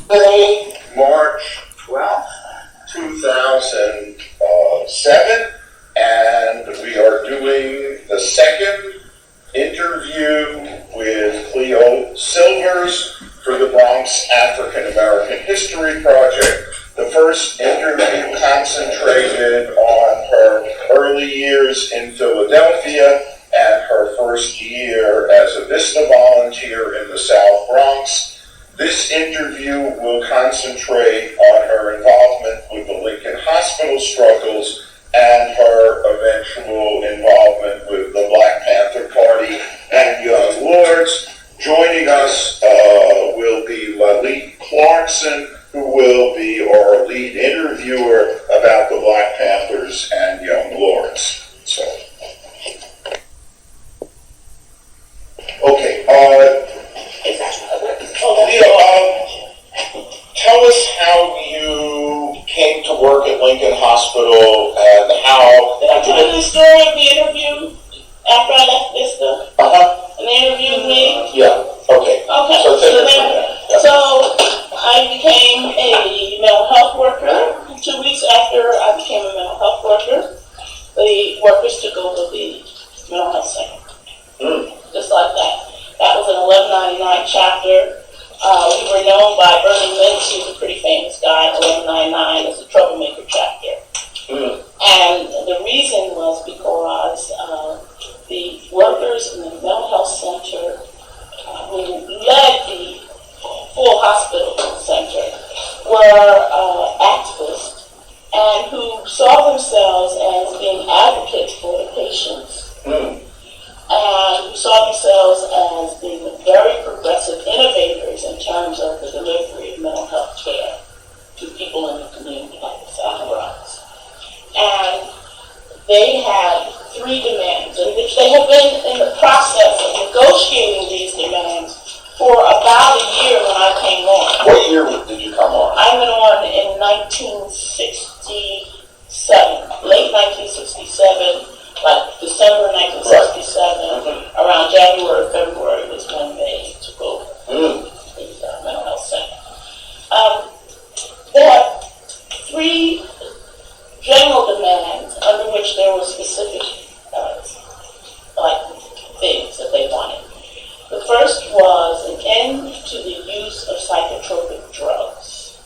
Friday, March 12th, 2007, and we are doing the second interview with Cleo Silvers for the Bronx African American History Project. The first interview concentrated on her early years in Philadelphia and her first year as a VISTA volunteer in the South Bronx. This interview will concentrate on her involvement with the Lincoln Hospital struggles and her eventual involvement with the Black Panther Party and Young Lords. Joining us will be Lalik Clarkson, who will be our lead interviewer about the Black Panthers and Young Lords. So, okay. Leo, tell us how you came to work at Lincoln Hospital and how... Did I tell you the story of the interview after I left VISTA? And they interviewed me? Yeah, okay. Okay, so I became a mental health worker. 2 weeks after I became a mental health worker, the workers took over the mental health center. Just like that. That was an 1199 chapter. We were known by Bernie Lynch, who's a pretty famous guy, 1199 as a troublemaker chapter. And the reason was because the workers in the mental health center who led the full hospital center were activists and who saw themselves as being advocates for the patients. And who saw themselves as being very progressive innovators in terms of the delivery of mental health care to people in the community like the South Bronx. And they had 3 demands, in which they had been in the process of negotiating these demands for about a year when I came on. What year did you come on? I went on in 1967, late 1967. Like December 1967, around January, February was when they took over the mental health center. There are 3 general demands under which there were specific things that they wanted. The first was an end to the use of psychotropic drugs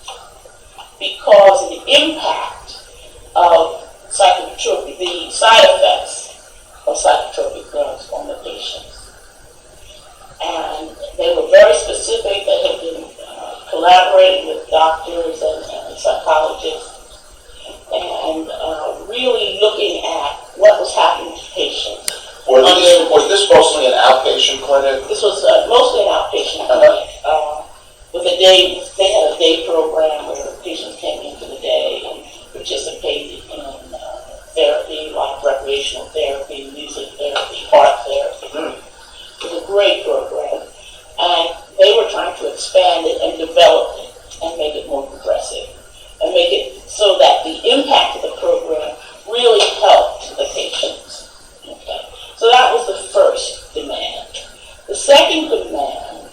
because of the impact of psychotropic, the side effects of psychotropic drugs on the patients. And they were very specific. They had been collaborating with doctors and psychologists and really looking at what was happening to patients. Was this mostly an outpatient clinic? This was mostly an outpatient clinic. With a day, they had a day program where patients came in for the day and participated in therapy, like recreational therapy, music therapy, art therapy. It was a great program. And they were trying to expand it and develop it and make it more progressive and make it so that the impact of the program really helped the patients. Okay. So that was the first demand. The second demand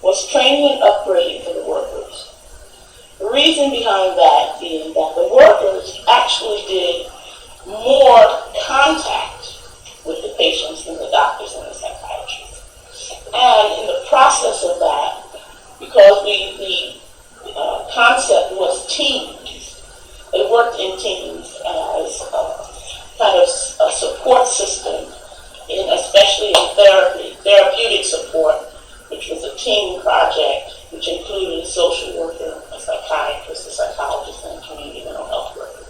was training and upgrading for the workers. The reason behind that being that the workers actually did more contact with the patients than the doctors and the psychiatrists. And in the process of that, because the concept was teams, they worked in teams as kind of a support system, especially in therapeutic support, which was a team project, which included a social worker, a psychiatrist, a psychologist, and a community mental health worker.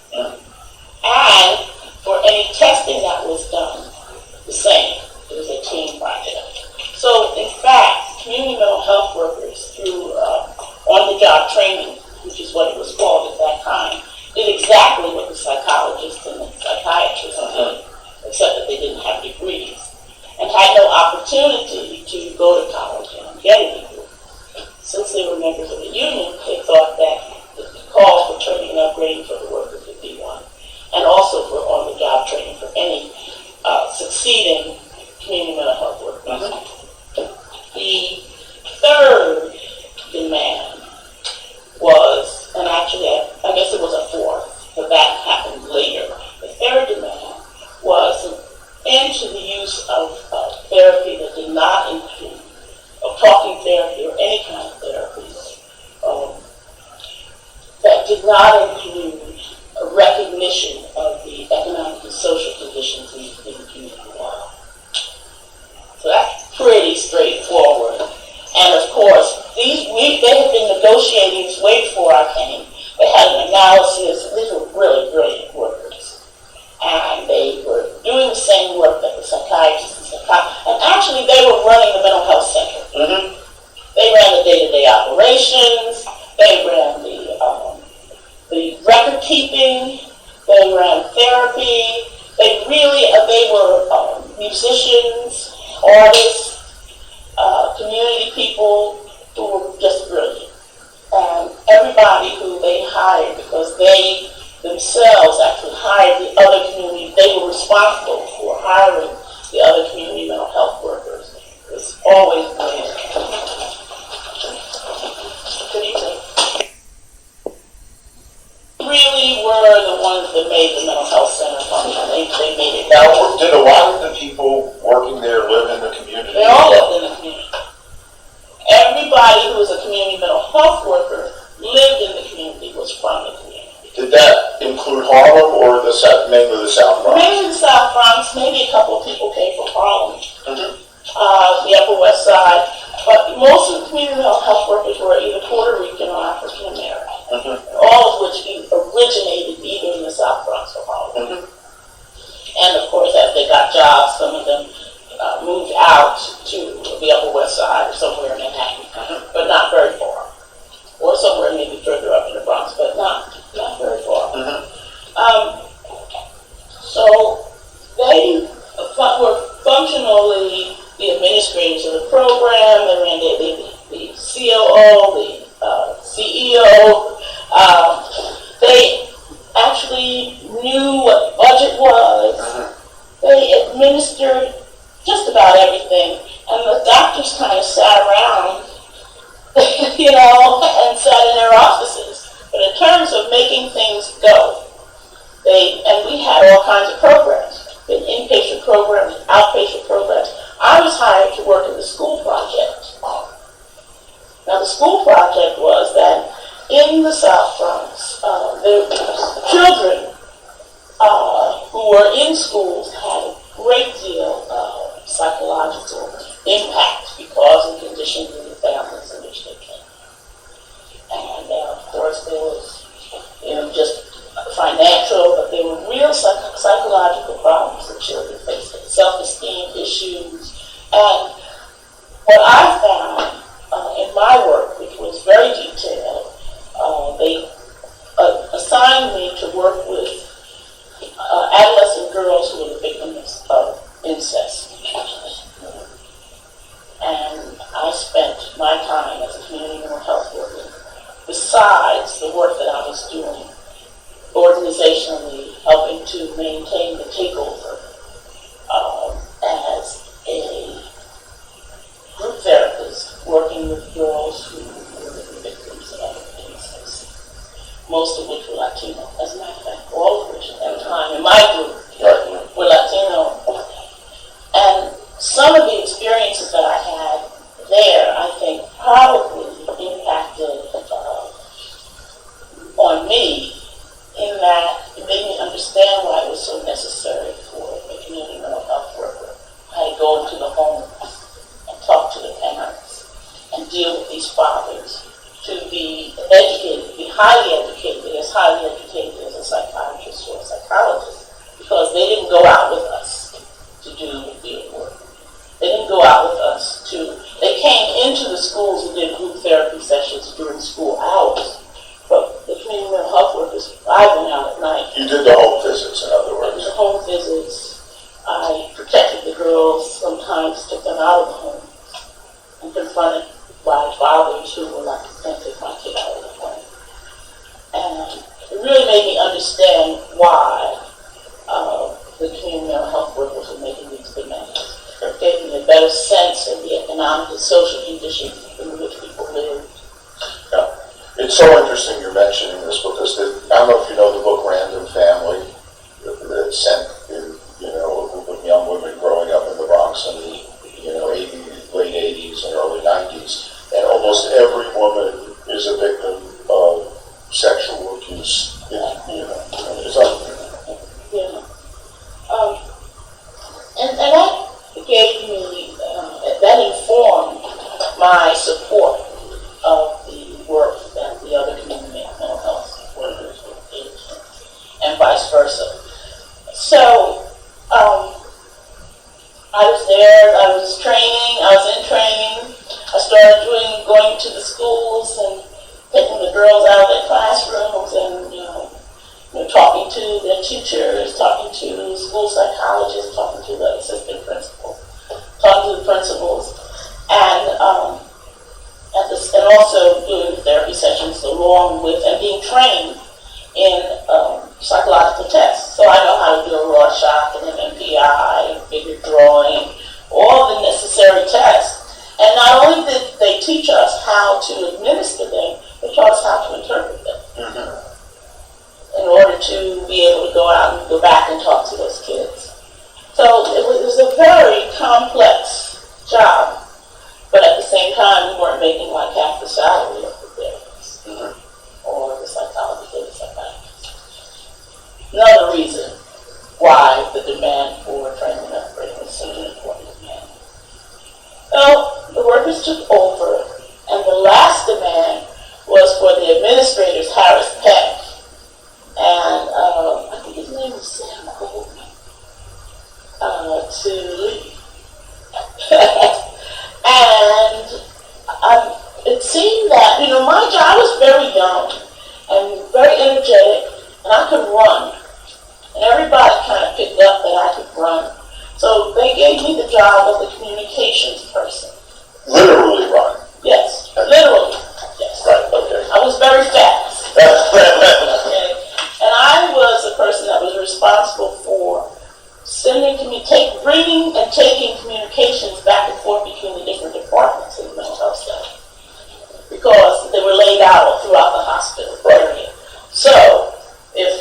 And for any testing that was done, the same. It was a team project. So, in fact, community mental health workers, through on-the-job training, which is what it was called at that time, did exactly what the psychologists and the psychiatrists did, except that they didn't have degrees and had no opportunity to go to college and get a degree. Since they were members of the union, they thought that the call for training and upgrading for the workers would be one, and also for on-the-job training for any succeeding community mental health workers. The third demand negotiating way before I came. They had an analysis. These were really brilliant workers. And they were doing the same work that the psychiatrists and psychiatrists, and actually they were running the mental health center. Mm-hmm. They ran the day-to-day operations. They ran the record keeping. They ran therapy. They were musicians, artists, community people who were just brilliant. And everybody who they hired, because they themselves actually hired the other community, they were responsible for hiring the other community mental health workers. It was always brilliant. Good evening. Really were the ones that made the mental health center function. They made it. Now, did a lot of the people working there live in the community? They all lived in the community. Everybody who was a community mental health worker lived in the community, was from the community. Did that include Harlem or mainly the South Bronx? Mainly the South Bronx. Maybe a couple of people came from Harlem, the Upper West Side. But most of the community mental health workers were either Puerto Rican or African American, all of which originated either in the South Bronx or Harlem. And of course, as they got jobs, some of them moved out to the Upper West Side or somewhere in Manhattan, but not very far. Or somewhere maybe further up in the Bronx, but not very far. So they were functionally the administrators of the program. They ran the COO, the CEO. They actually knew what budget was. They administered just about everything. And the doctors kind of sat around, and sat in their offices. But in terms of making things go, we had all kinds of programs. An inpatient program, outpatient programs. I was hired to work in the school project. Now the school project was that in the South Bronx, the children who were in schools had a great deal of psychological impact because of the conditions of the families in which they came. And of course there was, just financial, but there were real psychological problems that children faced, self-esteem issues. And what I found in my work, which was very detailed, they assigned me to work with adolescent girls who were the victims of incest. And I spent my time as a community mental health worker, besides the work that I was doing organizationally, helping to maintain the takeover as a group therapist, working with girls who were the victims of incest, most of which were Latino. As a matter of fact, all of which at the time in my group were Latino. And some of the experiences that I had there, I think, probably impacted on me, in that it made me understand why it was so necessary for a community mental health worker. I had to go into the homes and talk to the parents and deal with these fathers, to be educated, be highly educated as a psychiatrist or a psychologist, because they didn't go out with us to do the field work. They didn't go out with us they came into the schools and did group therapy sessions during school hours. But the community mental health workers, I went out at night. You did the home visits, in other words. I did the home visits. I protected the girls, sometimes took them out of the home, and confronted by fathers who were like, can't take my kid out of the home. And it really made me understand why the community mental health workers were making these demands. It gave me a better sense of the economic and social conditions in which people lived. Yeah. It's so interesting you're mentioning this, because I don't know if you know the book Random Family, that sent in, a group of young women growing up in the Bronx in the 80s, late 80s and early 90s, and almost every woman is a victim of sexual abuse. It's unbelievable. Yeah. And that gave me, that informed my support of the work going to the schools and taking the girls out of their classrooms and, talking to their teachers, talking to school psychologists, talking to the assistant principals, talking to the principals, and also doing therapy sessions along with and being trained in psychological tests. So I know how to do a Rorschach and an MMPI, figure drawing, all the necessary tests. And not only did they teach us how to administer them, they taught us how to interpret them. Mm-hmm. In order to be able to go out and go back and talk to those kids. So it was a very complex job, but at the same time, we weren't making like half the salary of the therapists or the psychologists or the psychiatrists. Another reason why the demand for training and upgrading was such an important demand. Well, the workers took over, and the last demand was for the administrators, Harris Peck, and I think his name was Sam Goldman, to leave. And it seemed that, my job, I was very young and very energetic, and I could run. And everybody kind of picked up that I could run. So they gave me the job of the communications person. Literally run? Yes, literally. Yes. Right, okay. I was very fast. Okay. And I was a person that was responsible for bringing and taking communications back and forth between the different departments in the mental health center, because they were laid out throughout the hospital area. So if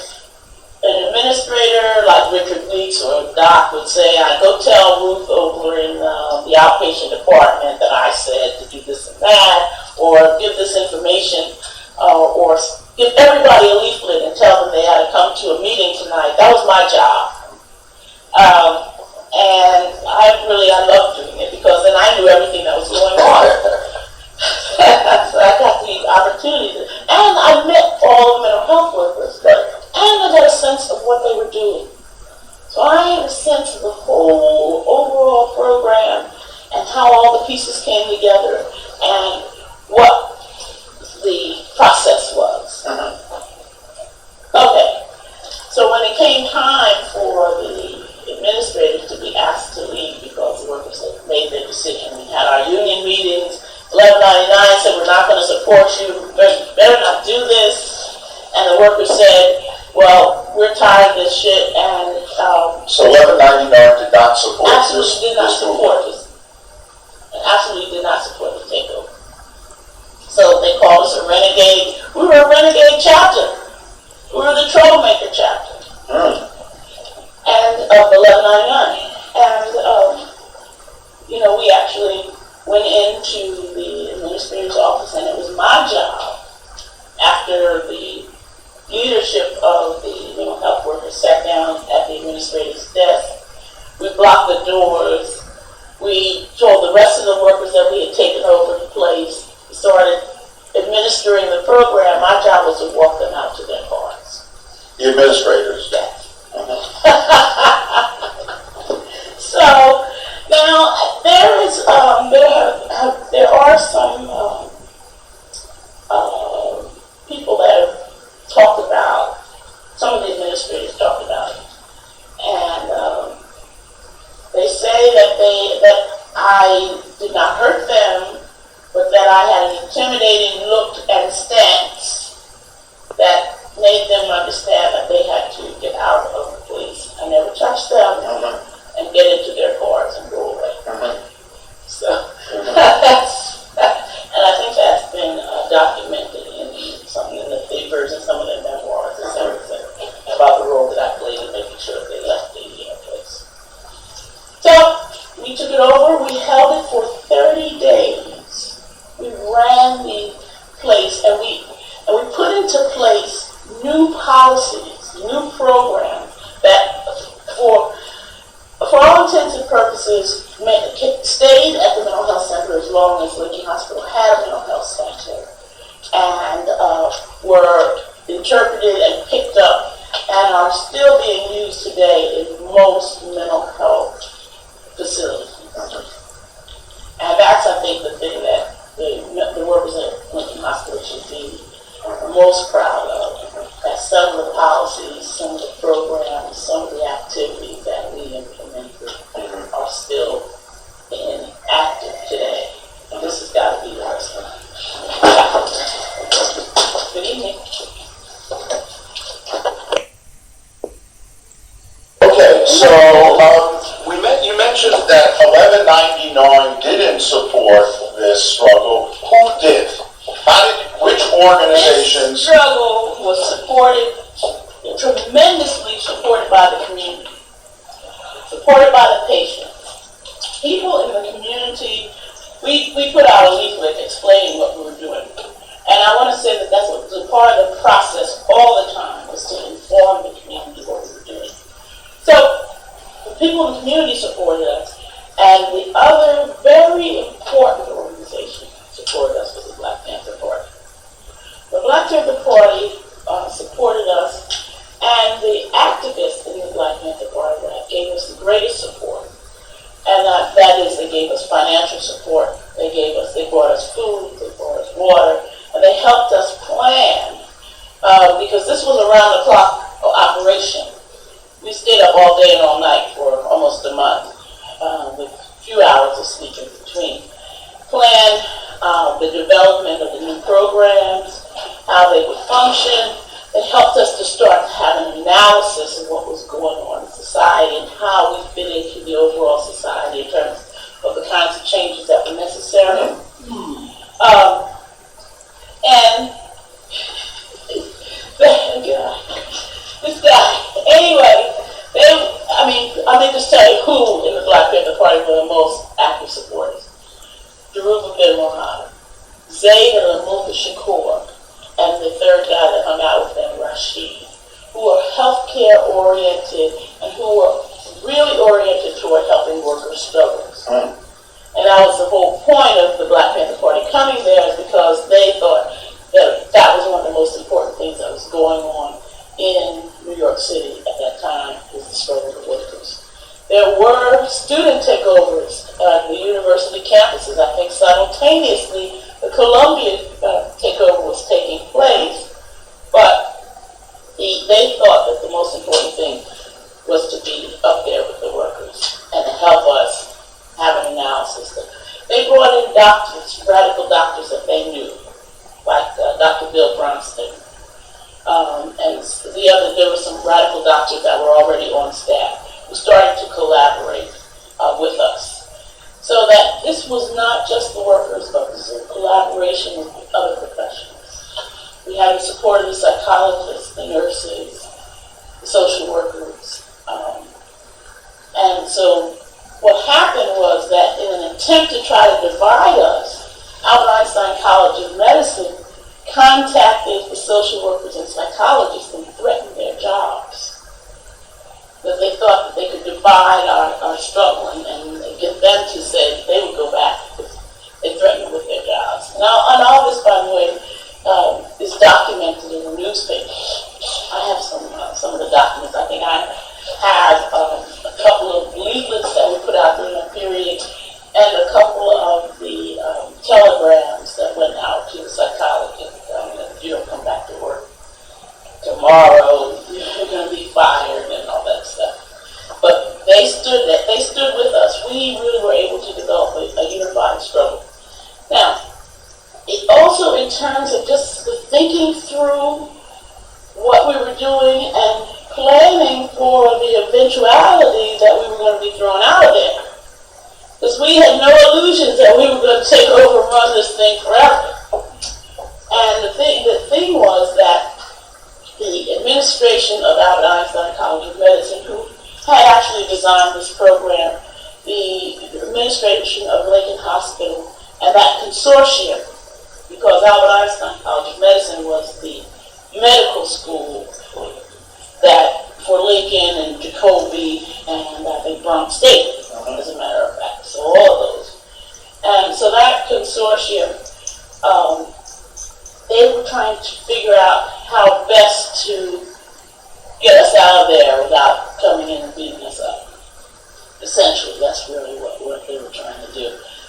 an administrator like Richard Weeks or Doc would say, I go tell Ruth over in the outpatient department that I said to do this and that, or give this information, or give everybody a leaflet and tell them they had to come to a meeting tonight. That was my job. And I loved doing it, because then I knew everything that was going on. So I got the opportunity and I met all the mental health workers, and I got a sense of what they were doing. So I had a sense of the whole overall program and how all the pieces came together and what the process was. Okay, so when it came time for the administrators to be asked to leave because the workers had made their decision, we had our union meetings. 1199 said, we're not going to support you, better not do this. And the workers said, well, we're tired of this shit. And so 1199 did not support absolutely did not support this. Absolutely did not support the takeover. So they called us a renegade. We were a renegade chapter. We were the troublemaker chapter. And of 1199. And we actually went into the administrator's office, and it was my job, after the leadership of the mental health workers sat down at the administrator's desk. We blocked the doors. We told the rest of the workers that we had taken over the place. We started administering the program. My job was to walk them out to their cars. The administrators? Yes. So now there are some people that have talked about, some of the administrators talked about it, and they say that I did not hurt them, but that I had an intimidating look and stance that made them understand that they had to get out of the police. I never touched them and get into their cars and go away. So and I think that's been documented in some of the papers and some of their memoirs and everything about the role that I played in making sure they left the place. So we took it over. We held it for 30 days. We ran the place, and we put into place new policies, new programs that, for all intents and purposes, stayed at the mental health center as long as Lincoln Hospital had a mental health center, and were interpreted and picked up, and are still being used today in most mental health facilities. And that's, I think, the thing that the most proud of, that some of the policies, some of the programs, some of the activities that we implemented are still active today. And this has got to be the rest of it. Good evening. Okay, so you mentioned that 1199 didn't support this struggle. Who did? Which organizations? This struggle was tremendously supported by the community, supported by the patients. People in the community, we put out a leaflet explaining what we were doing. And I want to say that that's what was a part of the process all the time, was to inform the community what we were doing. So the people in the community supported us, and the other very important organization that supported us was the Black Panther Party. The Black Panther Party supported us, and the activists in the Black Panther Party that gave us the greatest support. And that is, they gave us financial support, they brought us food, they brought us water, and they helped us plan, because this was a round-the-clock operation. We stayed up all day and all night for almost a month, with a few hours of sleep in between. Planned the development of the new programs, how they would function. It helped us to start to have an analysis of what was going on in society and how we fit into the overall society in terms of the kinds of changes that were necessary. This guy, anyway, I mean, just tell you who in the Black Panther Party were the most active supporters. Jerusalem bin Mohammed, Zayd and Shakur, and the third guy that hung out with them, Rashid, who were healthcare oriented and who were really oriented toward helping workers' struggles. And that was the whole point of the Black Panther Party coming there, is because they thought that was one of the most important things that was going on in New York City at that time, was the struggle of workers. There were student takeovers at the university campuses. I think simultaneously the Columbia takeover was taking place, but they thought that the most important thing was to be up there with the workers and to help us have an analysis. They brought in doctors, radical doctors that they knew, like Dr. Bill Bronstein. And there were some radical doctors that were already on staff who started to collaborate with us. So that this was not just the workers, but this was a collaboration with other professionals. We had the support of the psychologists, the nurses, the social workers. And so what happened was that in an attempt to try to divide us, Albert Einstein College of Medicine contacted the social workers and psychologists and threatened their jobs. That they thought that they could divide our struggle and get them to say that they would go back because they threatened with their jobs. Now, and all this, by the way, is documented in the newspaper. I have some of the documents. I think I have a couple of leaflets that we put out during that period, and a couple of the telegrams that went out to the psychologists. If you don't come back to work tomorrow, you're going to be fired and all that stuff. But they stood with us. We really were able to develop a unified struggle. Now, it also, in terms of just thinking through what we were doing and planning for the eventuality that we were going to be thrown out of there. Because we had no illusions that we were going to take over and run this thing forever. And the thing was that the administration of Albert Einstein College of Medicine, who had actually designed this program, the administration of Lincoln Hospital, and that consortium, because Albert Einstein College of Medicine was the medical school that for Lincoln and Jacobi and I think Bronx State, as a matter of fact, so all of those. And so that consortium, they were trying to figure out how best to get us out of there without coming in and beating us up. Essentially, that's really what they were trying to do.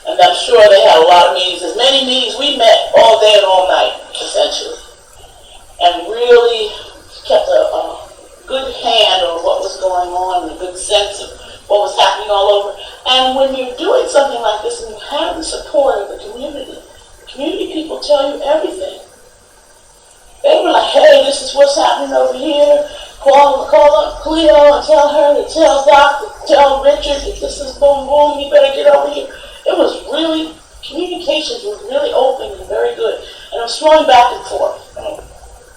And I'm sure they had a lot of meetings. As many meetings, we met all day and all night, essentially. And when you're doing something like this and you have the support of the community people tell you everything. They were like, hey, this is what's happening over here. Call up Cleo and tell her to tell Richard that this is boom boom, you better get over here. It was really, communications was really open and very good. And it was flowing back and forth.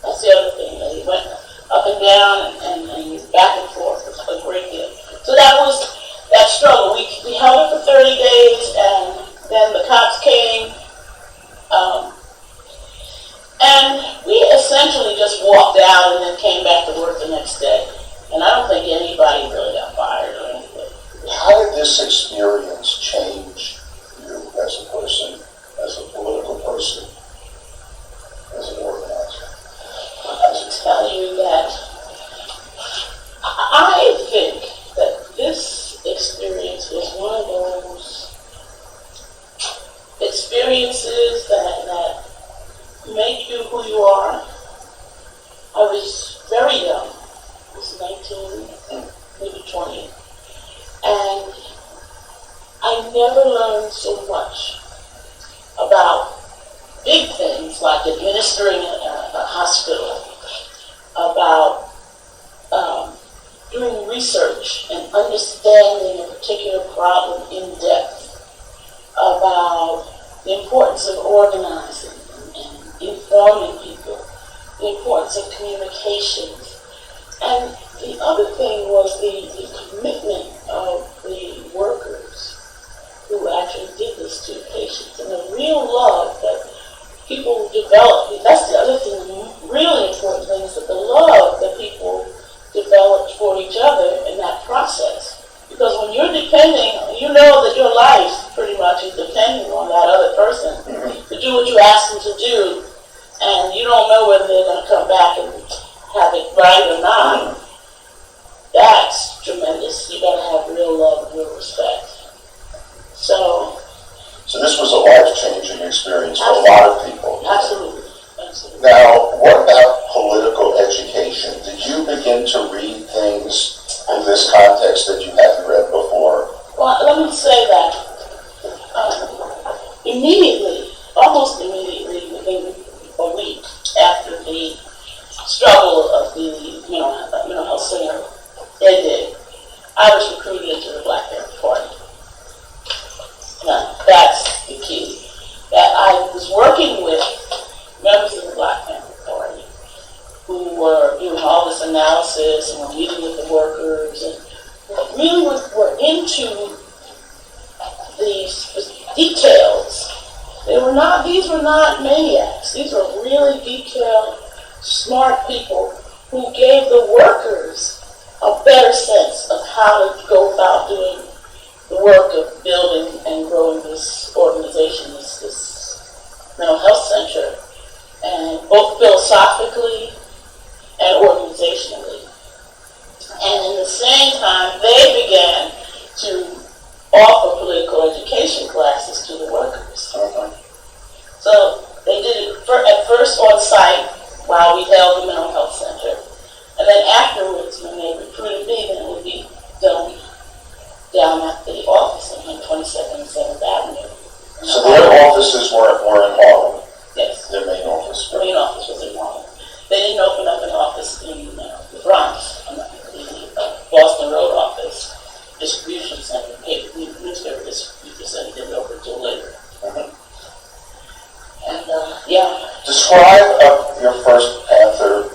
That's the other thing. He went up and down and back and forth. It was a great deal. So that was that struggle. We held it for 30 days, and then the cops came. And we essentially just walked out and then came back to work the next day. And I don't think anybody really got fired or anything. How did this experience change you as a person, as a political person, as an organizer? I have to tell you that I think that this experience was one of those experiences that make you who you are. I was very young. I was 19, maybe 20. And I never learned so much about big things like administering a hospital, about doing research and understanding a particular problem in depth, about the importance of organizing and informing people, the importance of communications. And the other thing was the commitment of the workers who actually did this to patients, and the real love that people developed. That's the other thing, the really important thing is that the love that people developed for each other in that process. Because when you're depending, you know that your life pretty much is depending on that other person to do what you ask them to do, and you don't know whether they're going to come back and have it right or not. That's tremendous. You got to have real love and real respect. So this was a life-changing experience for a lot of people. Absolutely. Now, what about political education? Did you begin to read things in this context that you hadn't read before? Well, let me say that immediately, almost immediately, within a week after the struggle of the mental health center ended, I was recruited into the Black Panther Party. Now, that's the key. That I was working with members of the Black Panther Party who were doing all this analysis and were meeting with the workers and really were into these details. These were not maniacs. These were really detailed, smart people who gave the workers a better sense of how to go about doing the work of building and growing this organization, this mental health center, and both philosophically and organizationally. And in the same time, they began to offer political education classes to the workers. So they did it at first on site while we held the mental health center. And then afterwards, when they recruited me, then it would be done down at the office on 22nd and 7th Avenue. So their offices were in Harlem? Yes. Their main office? Their main office was in Harlem. They didn't open up an office in the Bronx, the Boston Road office, distribution center, newspaper distribution center didn't open until later. And Describe your first Panther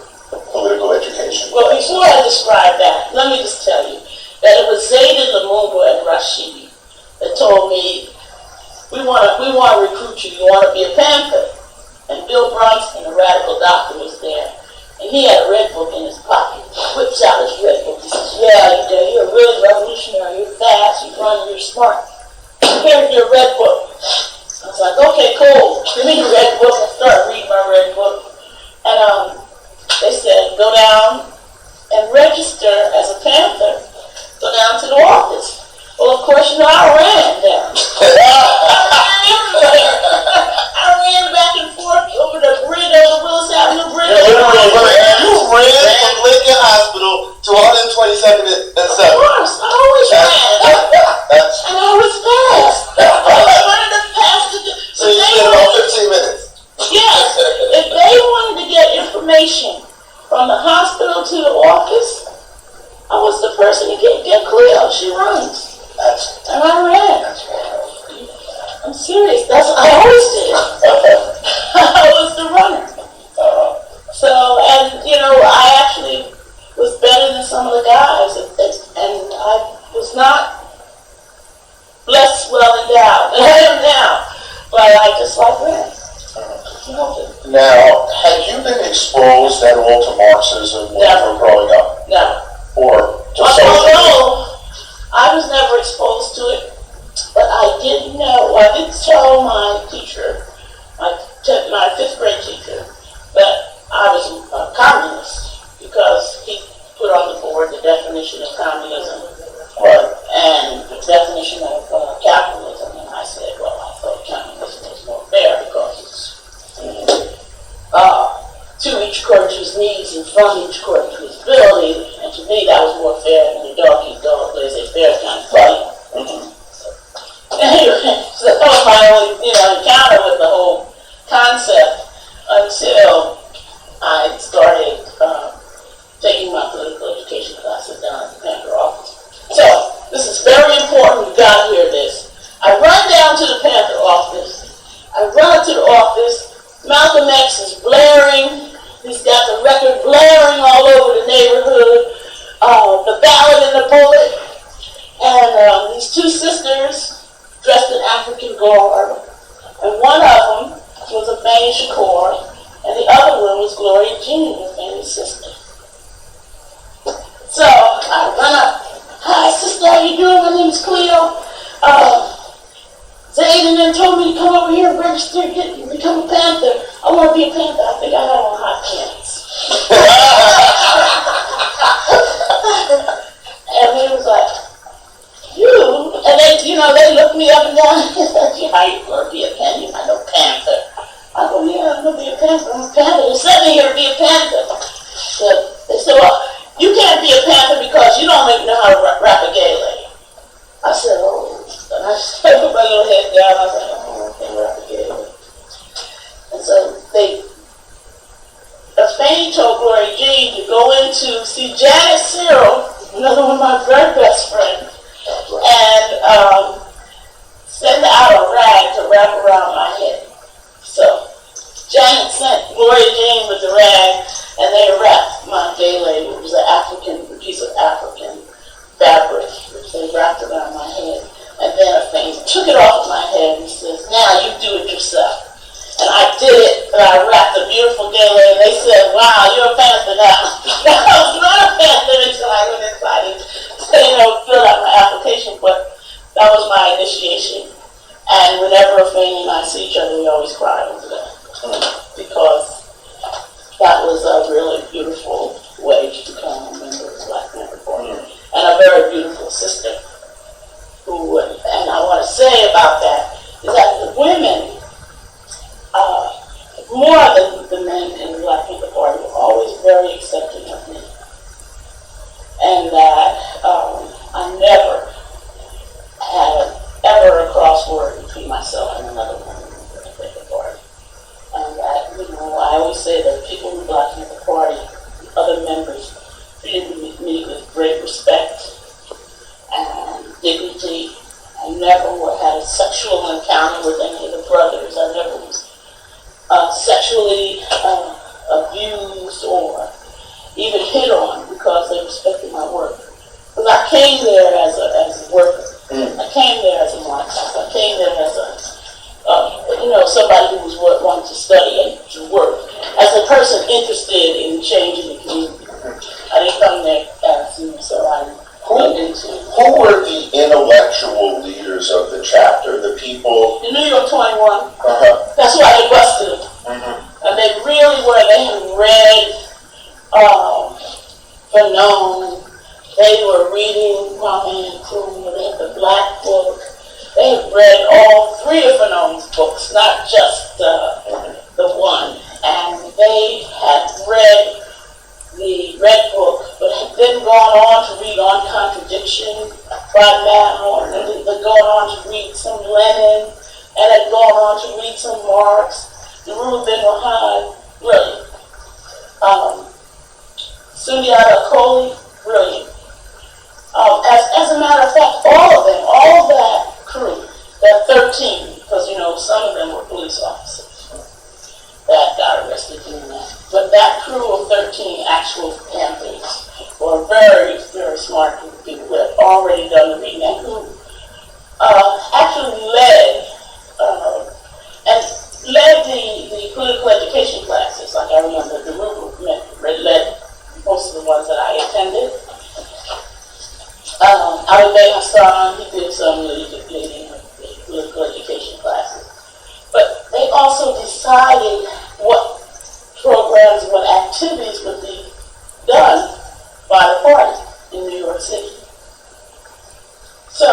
political education. Well, before I describe that, let me just tell you that it was Zaydin, Lumumba, and Rashidi that told me, we want to recruit you. You want to be a Panther? And Bill Bronson, a radical doctor, was there. And he had a red book in his pocket. Whips out his red book. He says, yeah, you're really revolutionary. You're fast. You run. You're smart. Here's your red book. I was like, okay, cool. Give me the red book. I started reading my red book. And they said, go down and register as a Panther. Go down to the office. Well, of course, I ran down. I ran back and forth over the bridge, over Willis Avenue Bridge. You ran from Lincoln Hospital to 122nd and 7th. Of course, I always ran. And I was 15 minutes. Yes, if they wanted to get information from the hospital to the office, I was the person to get Cleo. She runs. And I ran. I'm serious. I always did. I was the runner. So, and I actually was better than some of the guys, and I was not blessed, well endowed. I am now, but I just like ran. Now, had you been exposed at all to Marxism when you were growing up? No. Or to Although I was never exposed to it, but I did know, I did tell my teacher, my 5th grade teacher, that I was a communist because he put on the board the definition of communism and the definition of capitalism, and I said, well, I thought communism was more fair because it's to each according to his needs and from each according to his ability, and to me that was more fair than the dog eat dog laissez-faire kind of fight. Anyway, so that was my only encounter with the whole concept until I started taking my political education classes down at the Panther office. So this is very important. You got to hear this. I run down to the Panther office. I run up to the office. Malcolm X is blaring. He's got the record blaring all over the neighborhood. The Ballad and the Bullet. And these two sisters dressed in African garb. And one of them was Afeni Shakur. And the other one was Gloria Jean, Afeni's sister. So I run up. Hi, sister, how you doing? My name is Cleo. Zayden then told me to come over here and register and become a Panther. I want to be a Panther. I think I had on hot pants. And he was like, you? And they looked me up and down. How you going to be a Panther? You're not no Panther. I go, yeah, I'm going to be a Panther. I'm a Panther. They sent me here to be a Panther. So they said, well, you can't be a Panther because you don't even know how to rap a gay lady. I said, oh. And I just put my little head down. I was like, oh, I can't rap a gay lady. And so Afeni told Gloria Jean to go in to see Janet Cyril, another one of my very best friends, and send out a rag to wrap around my head. So Janet sent Gloria Jean with the rag, and they wrapped my gay lady. It was a piece of African fabric, which they wrapped around my head. And then Afeni took it off my head and says, now you do it yourself. And I did it, and I wrapped a beautiful gay lady, and they said, wow, you're a Panther now. I was not a Panther until I went inside and filled out my application, but that was my initiation. And whenever Afeni and I see each other, we always cry over that. Because that was a really beautiful way to become a member of the Black Panther Party. And a very beautiful sister. And I want to say about that is that the women, more than the men in the Black Panther Party, were always very accepting of me. And that I never had ever a crossword between myself and another woman in the Black Panther Party. And that, I always say that people in the Black Panther Party, other members, treated me with great respect and dignity. I never had a sexual encounter with any of the brothers. I never was sexually abused or even hit on because they respected my work. Because I came there as a worker. I came there as a Marxist. I came there as somebody who was wanting to study and to work. As a person interested in changing the community. I didn't come there as so I who were the intellectual leaders of the chapter? The people. The New York 21. That's why they busted them. And they really were. They had read Fanon. They were reading Kwame Nkrumah. They had the Black Book. They had read all three of Fanon's books, not just the one. And they had read the Red Book, but had then gone on to read On Contradiction by Mao, and then gone on to read some Lenin, and had gone on to read some Marx, Ruth Ben Rahad, brilliant. Sundiata Acoli, brilliant. As a matter of fact, all of that crew, that 13, because some of them were police officers that got arrested doing that. But that crew of 13 actual Panthers were very, very smart people who had already done the reading and who actually led the political education classes. Like I remember the group led most of the ones that I attended. Alibay Hassan, he did some leading political education classes. But they also decided what programs, what activities would be done by the party in New York City. So,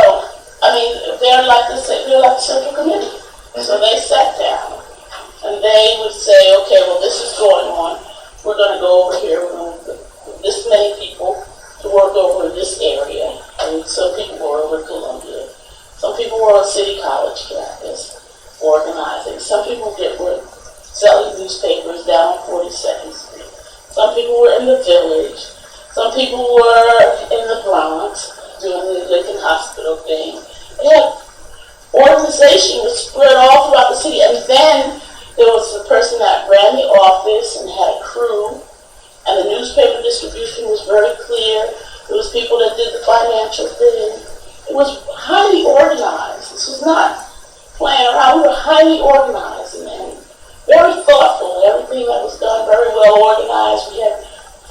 they're like the Central Committee. So they sat down and they would say, okay, well, this is going on. We're going to go over here. We're going to put this many people to work over in this area. And some people were over Columbia. Some people were on City College campus organizing. Some people were selling newspapers down on 42nd Street. Some people were in the Village. Some people were in the Bronx doing the Lincoln Hospital thing. They had organization was spread all throughout the city. And then there was the person that ran the office and had a crew. And the newspaper distribution was very clear. There was people that did the financial thing. It was highly organized. This was not playing around. We were highly organized and very thoughtful. Everything that was done, very well organized. We had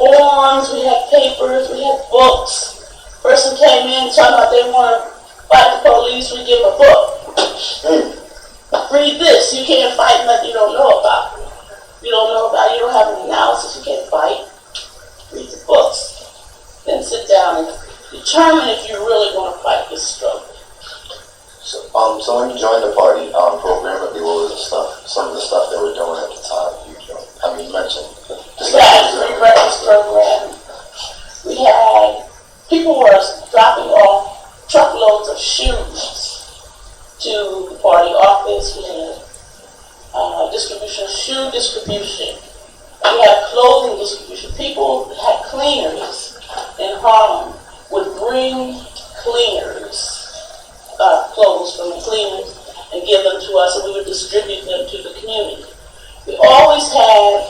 forms, we had papers, we had books. Person came in talking about they want to fight the police, we give them a book. Read this. You can't fight nothing you don't know about. You don't have an analysis, you can't fight. Read the books. Then sit down and determine if you really want to fight this struggle. So when you joined the party program, what was some of the stuff they were doing at the time? You mentioned we had a free breakfast program. We had people were dropping off truckloads of shoes to the party office. We had shoe distribution. We had clothing distribution. People had cleaners in Harlem would bring cleaners, clothes from the cleaners, and give them to us, and we would distribute them to the community. We always had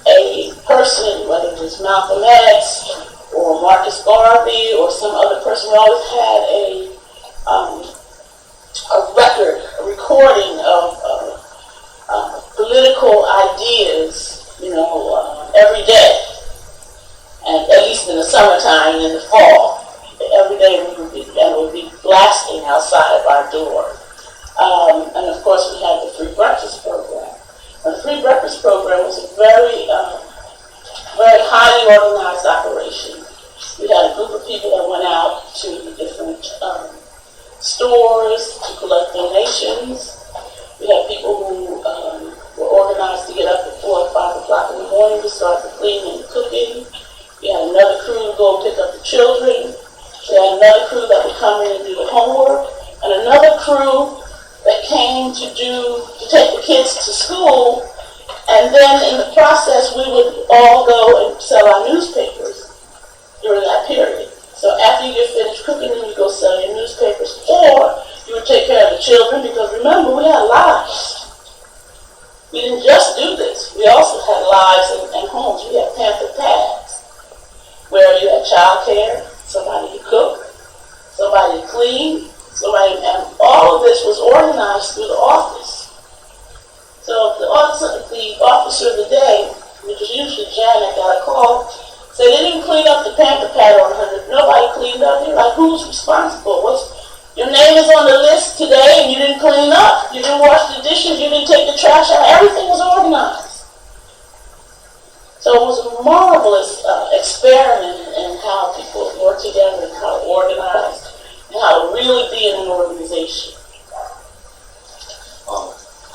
a person, whether it was Malcolm X or Marcus Garvey or some other person, we always had a recording of political ideas, every day. And at least in the summertime and in the fall, every day we would be blasting outside of our door. And of course we had the free breakfast program. And the free breakfast program was a very, very highly organized operation. We had a group of people that went out to the different stores to collect donations. We had people who were organized to get up at 4 or 5 o'clock in the morning to start the cleaning and the cooking. We had another crew to go pick up the children. We had another crew that would come in and do the homework, and another crew that came to take the kids to school. And then in the process, we would all go and sell our newspapers during that period. So after you get finished cooking, then you go sell your newspapers, or you would take care of the children, because remember, we had lives. We didn't just do this. We also had lives and homes. We had Panther pads, where you had child care, somebody to cook, somebody to clean, and all of this was organized through the office. So the officer of the day, which was usually Janet, got a call, said they didn't clean up the Panther pad on 100. Nobody cleaned up. They're like, who's responsible? Your name is on the list today and you didn't clean up. You didn't wash the dishes. You didn't take the trash out. Everything was organized. So it was a marvelous experiment in how people work together and how to organize and how to really be in an organization.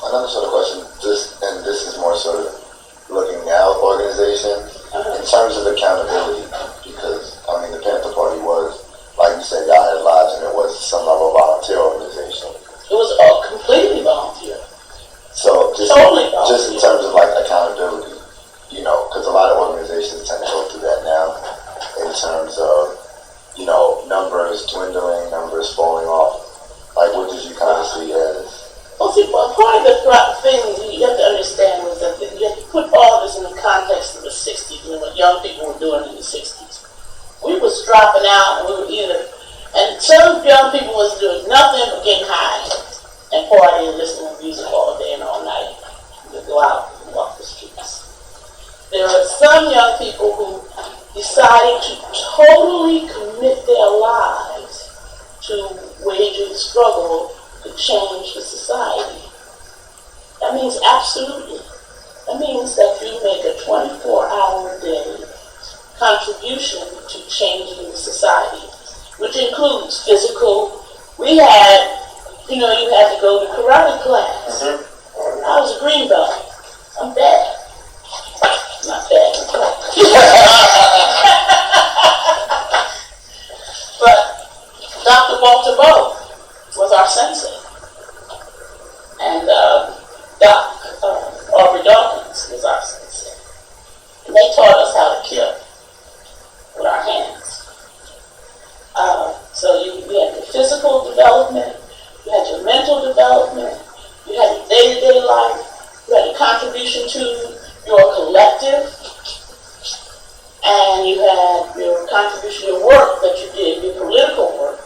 Another sort of question, this is more sort of looking out organization in terms of accountability, because the Panther Party was, like you said, y'all had lives and it was some level of volunteer organization. It was all completely volunteer. young people were doing in the 60s. We was dropping out, and we were and some young people was doing nothing but getting high and partying and listening to music all day and all night. We'd go out and walk the streets. There are some young people who decided to totally commit their lives to waging the struggle to change the society. That means absolutely. That means that you make a 24-hour-a-day contribution to changing the society, which includes physical. We had, you had to go to karate class. I was a green belt. I'm bad. Not bad. But Dr. Walter Bowe was our sensei. And Doc Aubrey Dawkins was our sensei. And they taught us how to kill with our hands. So you had your physical development, you had your mental development, you had your day-to-day life, you had a contribution to your collective, and you had your contribution, your work that you did, your political work.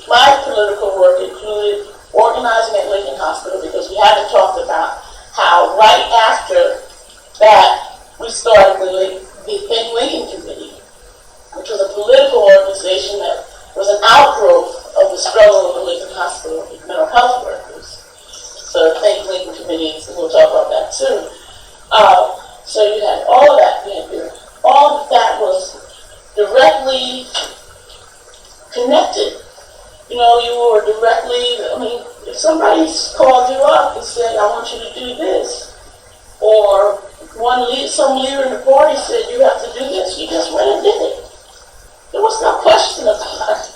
My political work included organizing at Lincoln Hospital, because we haven't talked about how right after that we started the Think Lincoln Committee, which was a political organization that was an outgrowth of the struggle of the Lincoln Hospital with mental health workers. So the Think Lincoln Committee, we'll talk about that soon. So you had all of that. All of that was directly connected. You were directly, if somebody called you up and said, I want you to do this, or some leader in the party said, you have to do this, you just went and did it. There was no question about it.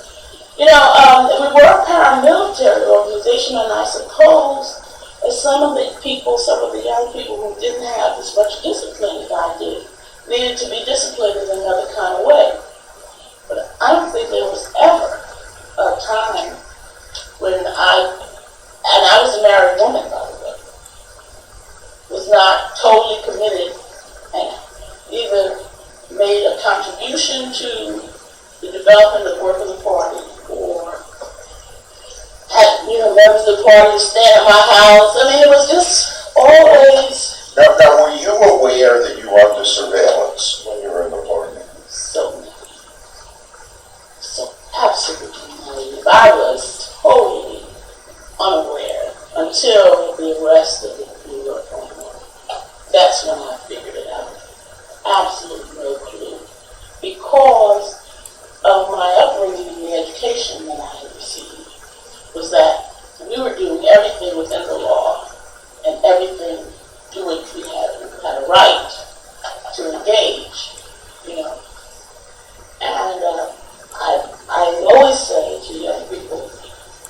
We were a paramilitary organization, and I suppose that some of the young people who didn't have as much discipline as I did, needed to be disciplined in another kind of way. But I don't think there was ever a time when I was a married woman, by the way, was not totally committed and even made a contribution to the development of the work of the party, or had, members of the party stand at my house. It was just always... Now, were you aware that you were under surveillance when you were in the party? So absolutely naive. I was totally unaware until the arrest of the New York Panthers. That's when I figured it out. Absolutely no clue. Because of my upbringing and the education that I had received, was that we were doing everything within the law and everything to which we had a right to engage, And I always say to young people,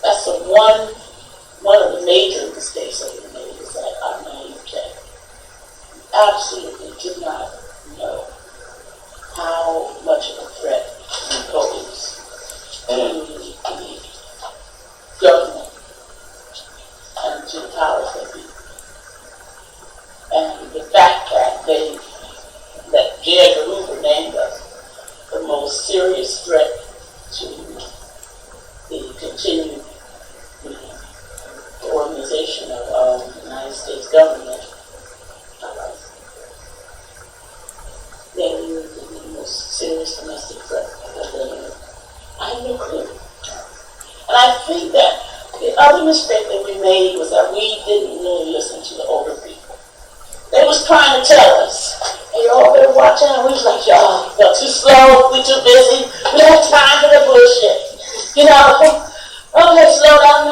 that's one of the major mistakes that we made, is that our naivete. Absolutely did not know how much of a threat we pose to the government and to the powers that be. And the fact that J. Edgar Hoover named us the most serious threat to the continued organization of the United States government, that we were the most serious domestic threat that they had. I had no clue. And I think that the other mistake that we made was that we didn't really listen to the older people. They was trying to tell us, hey, y'all better watch out. We was like, y'all too slow, we too busy, we don't have time for the bullshit. Okay, slow down,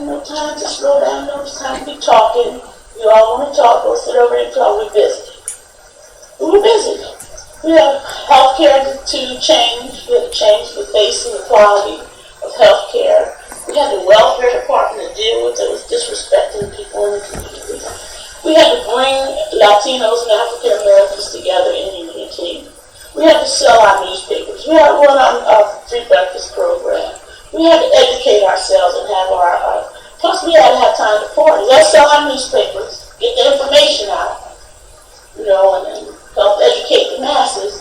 no time to slow down, no time to be talking. You all want to talk, go sit over and talk, we're busy. We were busy. We have healthcare to change, we had to change the face and the quality of healthcare. We had the welfare department to deal with that was disrespecting people in the community. We had to bring Latinos and African Americans together in unity. We had to sell our newspapers. We had to run our free breakfast program. We had to educate ourselves and have plus we had to have time to party. Let's sell our newspapers, get the information out, and then help educate the masses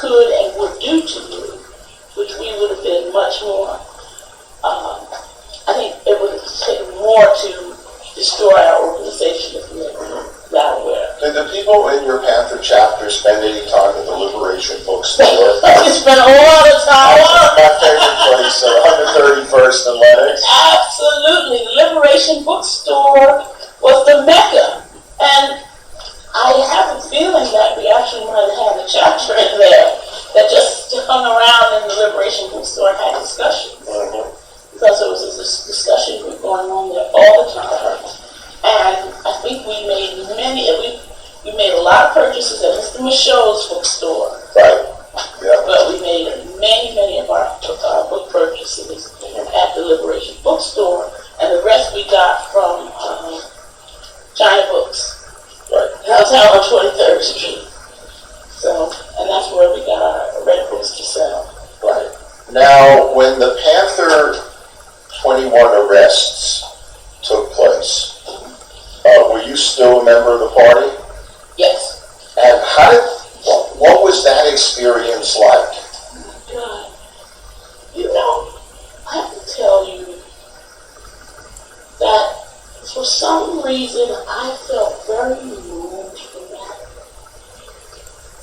could and would do to you, which we would have been much more, I think it would have taken more to destroy our organization if we had been that aware. Did the people in your Panther chapter spend any time at the Liberation Bookstore? We spent a lot of time. My favorite place, 131st and Lenox. Absolutely. The Liberation Bookstore was the Mecca. And I have a feeling that we actually might have had a chapter in there that just hung around in the Liberation Bookstore and had discussions. Because there was this discussion group going on there all the time. And I think we made we made a lot of purchases at Mr. Michaud's bookstore. Right. Yeah. But we made many of our book purchases at the Liberation Bookstore, and the rest we got from China Books. Right. Downtown on 23rd Street. So, and that's where we got our red books to sell. Right. Now, when the Panther 21 arrests took place, were you still a member of the party? Yes. And what was that experience like? God, I have to tell you that for some reason I felt very moved from that.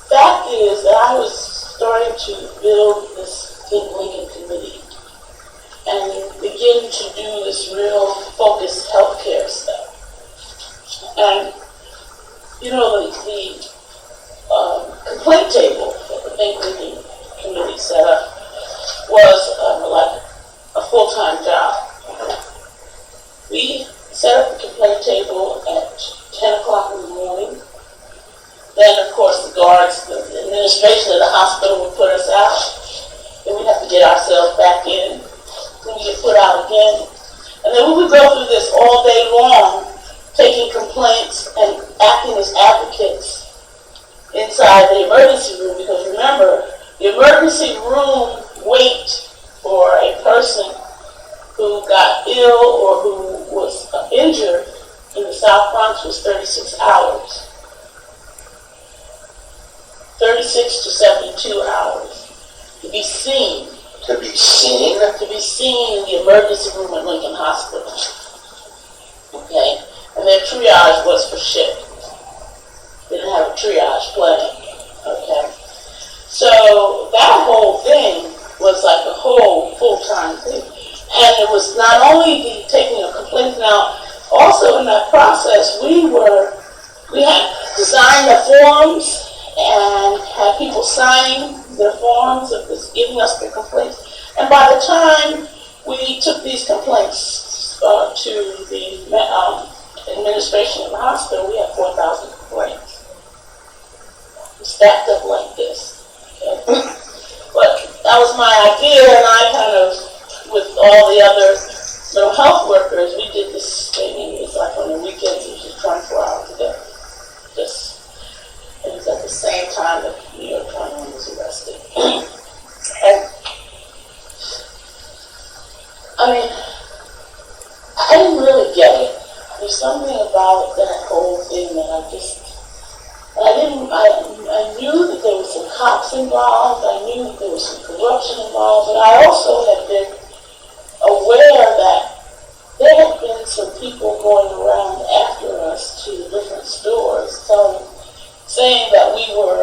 Fact is that I was starting to build this Think Lincoln Committee and begin to do this real focused healthcare stuff. And the complaint table that the Think Lincoln Committee set up was like a full-time job. We set up the complaint table at 10 o'clock in the morning. Then, of course, the guards, the administration of the hospital would put us out. Then we'd have to get ourselves back in. Then we get put out again. And then we would go through this all day long, taking complaints and acting as advocates inside the emergency room, because remember, the emergency room wait for a person who got ill or who was injured in the South Bronx was 36 hours. 36 to 72 hours to be seen. To be seen? To be seen in the emergency room at Lincoln Hospital. Okay? And their triage was for shit. They didn't have a triage plan. Okay? So that whole thing was like a whole full-time thing. And it was not only the taking of complaints, now also in that process we had designed the forms and had people signing their forms of this, giving us their complaints. And by the time we took these complaints to the administration of the hospital, we had 4,000 complaints. Stacked up like this. Okay? But that was my idea, and I kind of, with all the other mental health workers, we did this thing, and it was like on the weekends, it was just 24 hours a day. It was at the same time that New York 21 was arrested. And, I mean, I didn't really get it. There's something about that whole thing that I knew that there was some cops involved, I knew that there was some corruption involved, but I also had been aware that there had been some people going around after us to different stores saying that we were,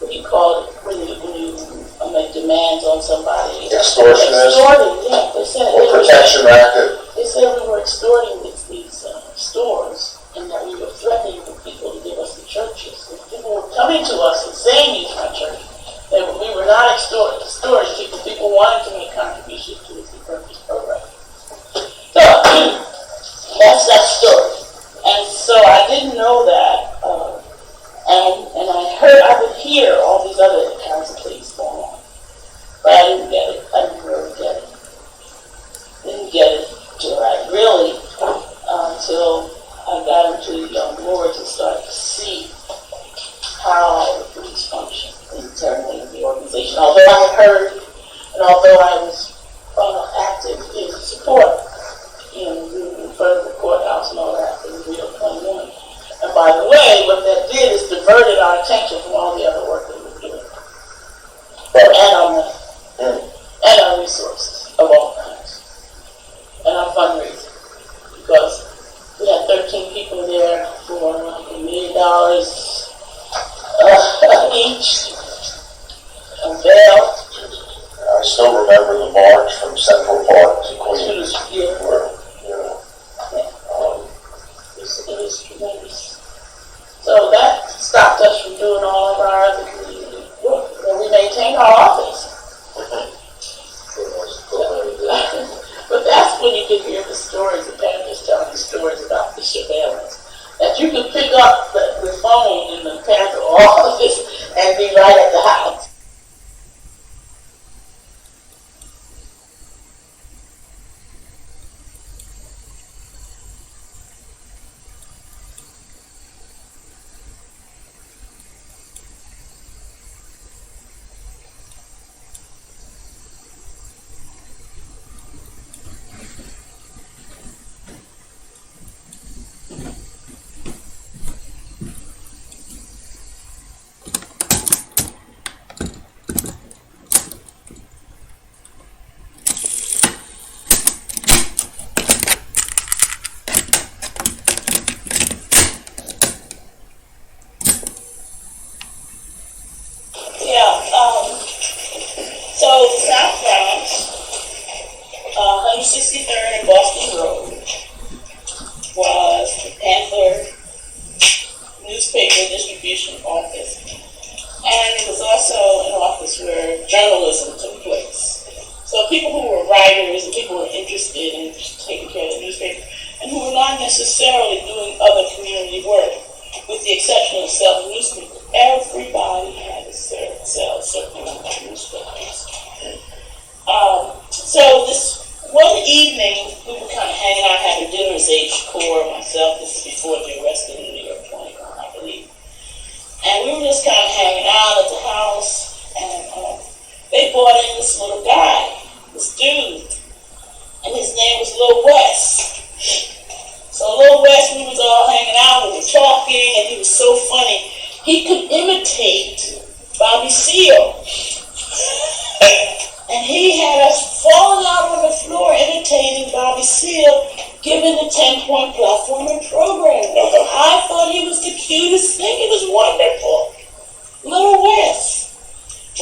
what do you call it, when you make demands on somebody? Extortionist? Extorting, yeah. They said or protection racket? They said we were extorting these stores, and that we were threatening the people to give us the churches. If people were coming to us and saying, use my church, we were not extorting people. People wanted to make contributions to the purpose program. So, that's that story. And so I didn't know that, and I would hear all these other kinds of things going on. But I didn't get it. I didn't really get it. Didn't get it until I got into the wards and started to see how the police function internally in the organization. Although I had heard, and although I was active in support in front of the courthouse and all that, in Rio 21. And by the way, what that did is diverted our attention from all the other work that we were doing. And our money. And our resources of all kinds. And our fundraising. Because we had 13 people there for like $1 million each. A veil. I still remember the march from Central Park to Queens. Yeah. Where, It was tremendous. So that stopped us from doing all of our other community work. And we maintained our office. But that's when you can hear the stories, the Panthers telling the stories about the surveillance. That you can pick up the phone in the Panther office and be right at the house. So South Bronx, 163rd and Boston Road, was the Panther newspaper distribution office. And it was also an office where journalism took place. So people who were writers and people who were interested in taking care of the newspaper and who were not necessarily doing other community work, with the exception of selling newspapers, everybody had to sell certain number of newspapers. So this one evening, we were kind of hanging out, having dinner as Shakur, myself. This is before the arrest in New York 21, I believe. And we were just kind of hanging out at the house, and they brought in this little guy, this dude, and his name was Lil West. So Lil West, we was all hanging out, we were talking, and he was so funny. He could imitate Bobby Seale. And he had us falling out on the floor imitating Bobby Seale, giving the 10-point platforming program. I thought he was the cutest thing. It was wonderful. Little West.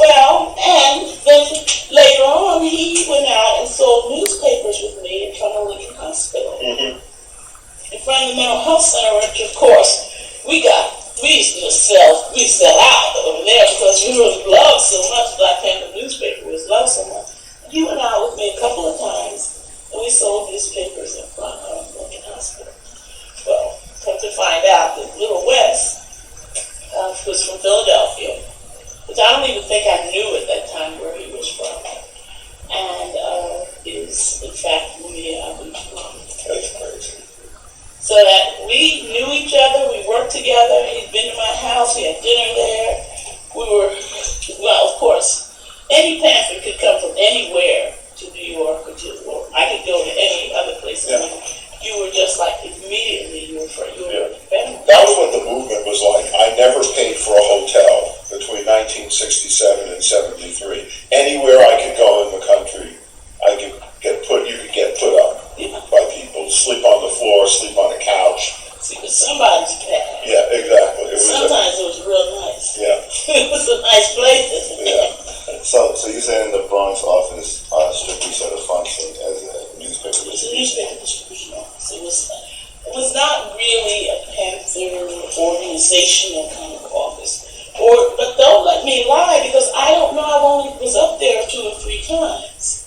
Well, and then later on, he went out and sold newspapers with me in front of Lincoln Hospital. In front of the mental health center, which of course, we used to sell out over there because we loved so much. Black Panther newspaper was loved so much. And he went out with me a couple of times, and we sold newspapers in front of Lincoln Hospital. Well, come to find out that Little West was from Philadelphia, which I don't even think I knew at that time where he was from, and is in fact Louis from. That's crazy. So that we knew each other, we worked together, he'd been to my house, we had dinner there. Well, of course, any Panther could come from anywhere to New York or I could go to any other place. Yeah. You were just like, immediately, you were family. That was what the movement was like. I never paid for a hotel between 1967 and 73. Anywhere I could go in the country, you could get put up by people. Sleep on the floor, sleep on a couch. See, but somebody's pad. Yeah, exactly. Sometimes it was real nice. Yeah. It was a nice place, isn't it? Yeah. So you said in the Bronx office strictly sort of functioned as a newspaper distribution? It's a newspaper distribution office. It was not really a Panther organizational kind of office. But don't let me lie, because I don't know, I only was up there 2 or 3 times.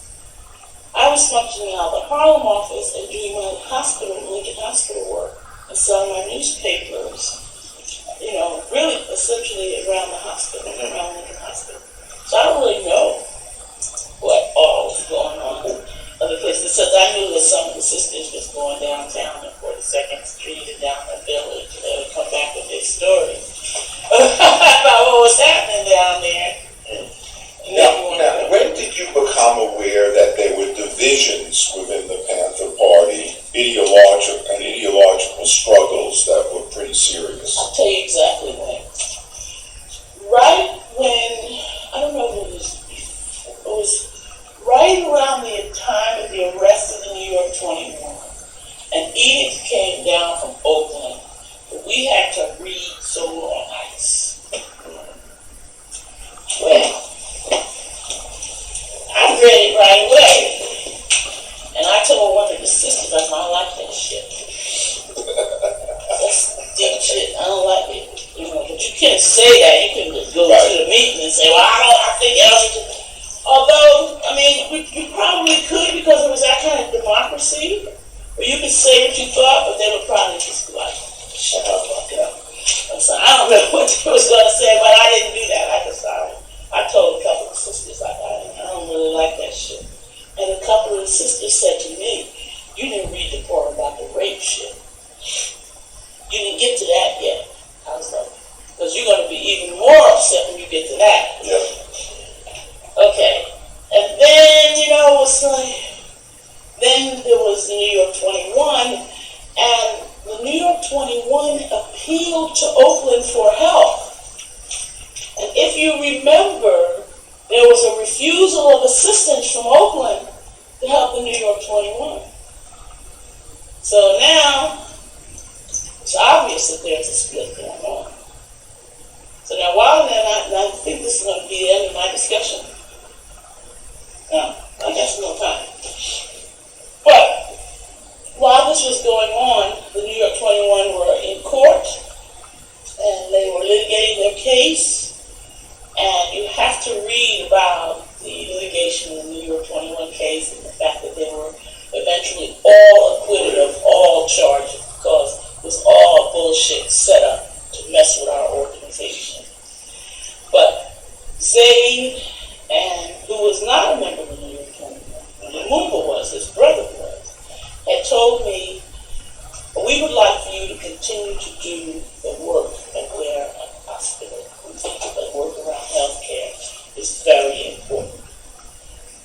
I was functioning out of the Harlem office and doing my Lincoln Hospital work and selling my newspapers, really essentially around the hospital, around Lincoln Hospital. So I don't really know what all was going on in other places, since I knew that some of the sisters was going downtown on 42nd Street and down the village, and they would come back with their stories about what was happening down there. Now, when did you become aware that there were divisions within the Panther Party, ideological struggles that were pretty serious? I'll tell you exactly when. can't say that. You can just go to the meeting and say, well, I think Ellington. Although, I mean, you probably could because it was that kind of democracy where you could say what you thought, but they would probably just be like, shut up, fuck up. So I don't know what they was going to say, but I didn't do that. I told a couple of sisters, I don't really like that shit. And a couple of the sisters said to me, you didn't read the part about the rape shit. You didn't get to that yet. I was like, because you're going to be even more upset when you get to that. Yeah. Okay. And then, it was like, then there was the New York 21, and the New York 21 appealed to Oakland for help. And if you remember, there was a refusal of assistance from Oakland to help the New York 21. So now, it's obvious that there's a split going on. So now, while then, I think this is going to be the end of my discussion. I guess no time. But while this was going on, the New York 21 were in court, and they were litigating their case. And you have to read about the litigation in the New York 21 case and the fact that they were eventually all acquitted of all charges because it was all bullshit set up to mess with our organization. But Zaid, and who was not a member of the New York 21, Lumumba was, his brother was, had told me, we would like for you to continue to do the work at Ware Hospital. We think that the work around healthcare is very important.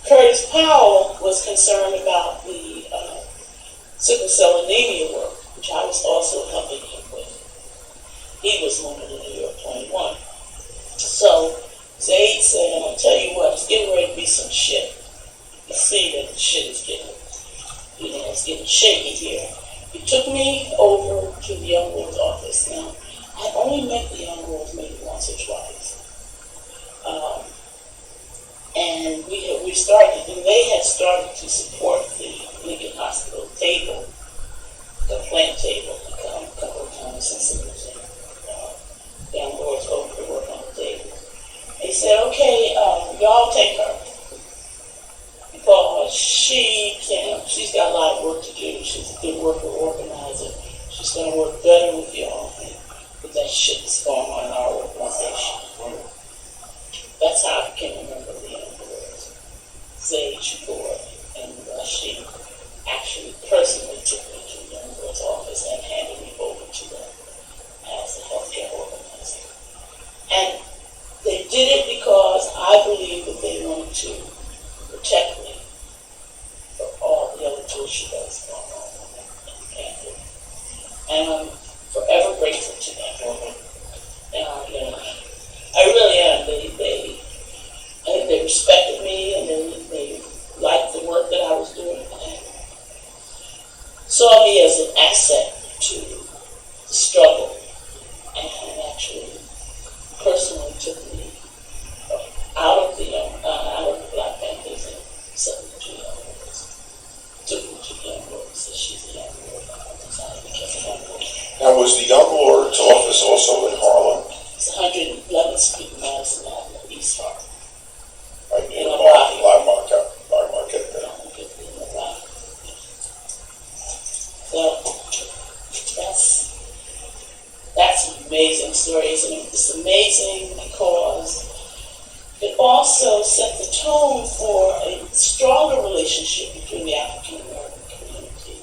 Curtis Powell was concerned about the sickle cell anemia work, which I was also helping him with. He was one of the New York 21. So Zaid said, I'm going to tell you what, it's getting ready to be some shit. You see that the shit is getting, it's getting shaky here. He took me over to the Young Lord's office. Now, I only met the Young Lords maybe once or twice. And they had started to support the Lincoln Hospital table, the plant table, a couple of times since it was in. Young Lords over to work on the table. They said, okay, y'all take her. Because she's got a lot of work to do. She's a good worker, organizer. She's going to work better with y'all with that shit that's going on in our organization. That's how I can remember the Young Lords. Zaid Shakur, and she actually personally took me to the Young Lords office and handed me over to them as a healthcare organizer. And they did it because I believe that they wanted to protect me from all the other bullshit that's going on in the Panther. And I'm forever grateful to them. And I really am. They respected me, and they liked the work that I was doing, and saw me as an asset to the struggle, and actually personally took me out of the Black Panthers and sent me to Young Lords. Took me to Young Lords, so she's a Young Lord. Now, was the Young Lord's office also in Harlem? It's 111th Street, Madison Avenue, East Harlem. Right near the Black Market there. So that's an amazing story. It's amazing because it also set the tone for a stronger relationship between the African American community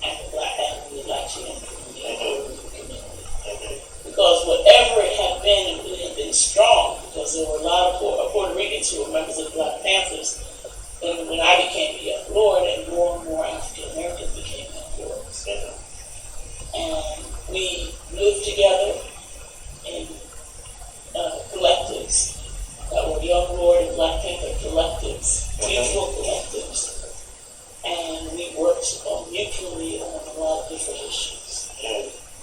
and the Latino community. Because whatever it had been strong, because there were a lot of Puerto Ricans who were members of the Black Panthers. And when I became a Young Lord, and more African Americans became Young Lords. And we lived together in collectives that were Young Lord and Black Panther collectives, mutual collectives. And we worked mutually on a lot of different issues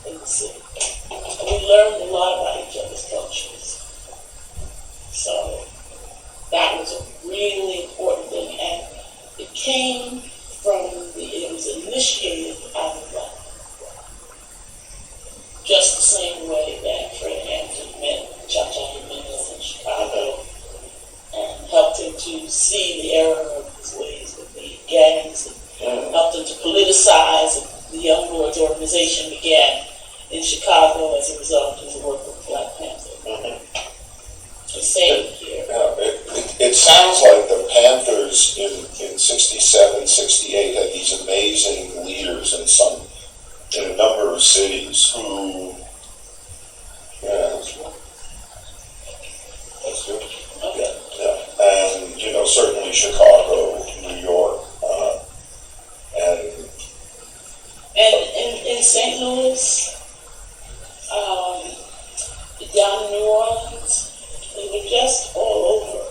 in the city. And we learned a lot about each other's cultures. So that was a really important thing, and it came from it was initiated out of Black people. Just the same way that Fred Hampton leaders in 67, 68 had these amazing leaders in a number of cities who, yeah, that's good. Okay. Yeah, and certainly Chicago, New York, and in St. Louis, down in New Orleans, they were just all over.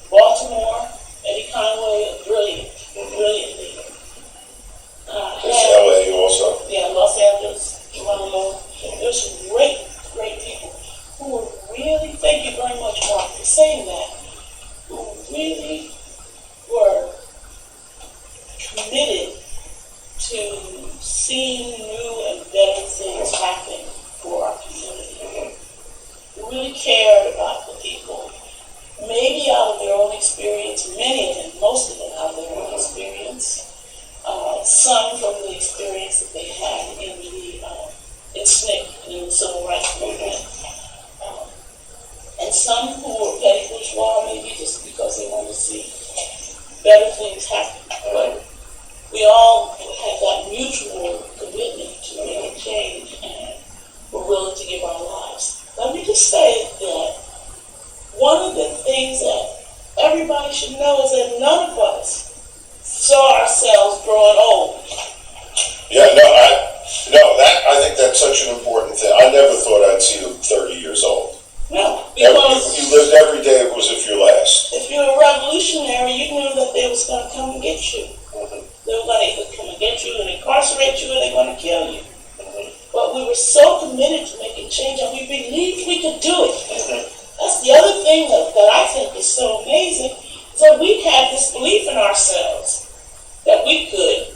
Baltimore, Eddie Conway, brilliant leader. it's LA also. Yeah, Los Angeles, Geronimo. There's some great people who were really, thank you very much, Mark, for saying that, who really were committed to seeing new and better things happen for our community. Who really cared about the people. Maybe out of their own experience, many of them, most of them out of their own experience. Some from the experience that they had in SNCC, in the Civil Rights Movement. And some who were petty bourgeois, maybe just because they wanted to see better things happen. But we all had that mutual commitment to make a change and were willing to give our lives. Let me just say that one of the things that everybody should know is that none of us saw ourselves growing old. Yeah, I think that's such an important thing. I never thought I'd see them 30 years old. No, because you lived every day as if you're last. if you're a revolutionary, you knew that they was going to come and get you. Mm-hmm. They were going to either come and get you and incarcerate you, or they're going to kill you. Mm-hmm. But we were so committed to making change, and we believed we could do it. Mm-hmm. That's the other thing that I think is so amazing, is that we had this belief in ourselves that we could.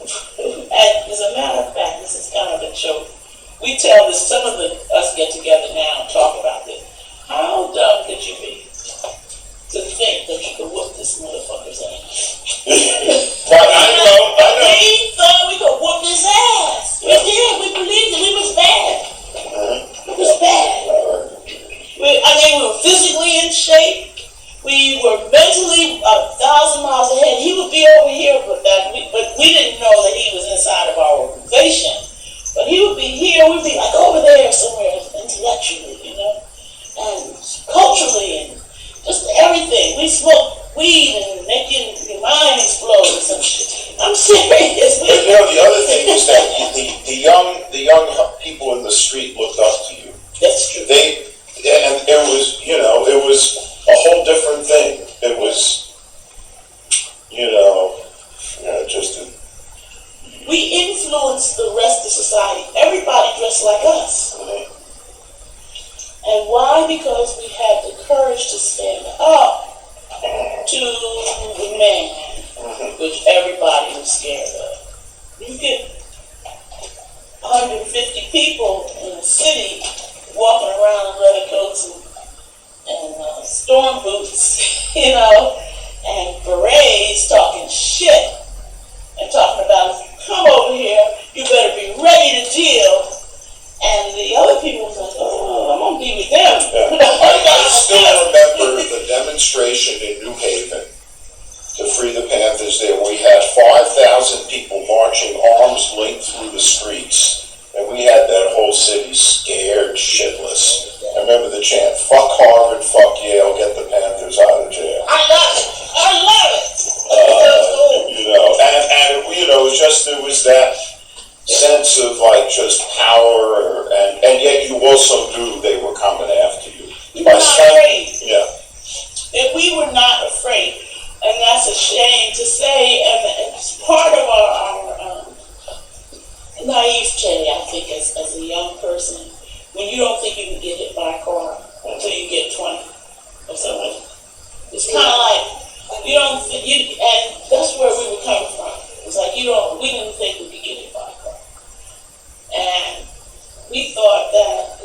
And as a matter of fact, this is kind of a joke. We tell this, some of us get together now and talk about this. How dumb could you be to think that you could whoop this motherfucker's ass? I know. We thought we could whoop his ass. We did. We believed it. We was bad. Mm-hmm. It was bad. We were physically in shape. We were mentally 1,000 miles ahead. He would be over here, but we didn't know that he was inside of our organization. But he would be here. We'd be like over there somewhere intellectually, and culturally, and just everything. We smoked weed and making your mind explode and some shit. I'm serious. But the other thing is that the young people in the street looked up to you. That's true. And it was a whole different thing. It was, just we influenced the rest of society. Everybody dressed like us. Mm-hmm. And why? Because we had the courage to stand up to the man, which everybody was scared of. You get 150 people in the city walking around in leather coats and storm boots, and berets talking shit and talking about, come over here, you better be ready to deal. And the other people was like, oh, I'm going to be with them. Yeah. I still remember the demonstration in New Haven to free the Panthers there. We had 5,000 people marching arms linked through the streets. And we had that whole city scared shitless. I remember the chant, fuck Harvard, fuck Yale, get the Panthers out of jail. I love it. It was just, there was that sense of just power, and yet you also knew they were coming after you. We were not afraid. Yeah. And we were not afraid. And that's a shame to say, and it's part of our naivete, I think, as a young person, when you don't think you can get hit by a car until you get 20 or something. It's kind of like, and that's where we were coming from. It's like, we didn't think we could get hit by a car. And we thought that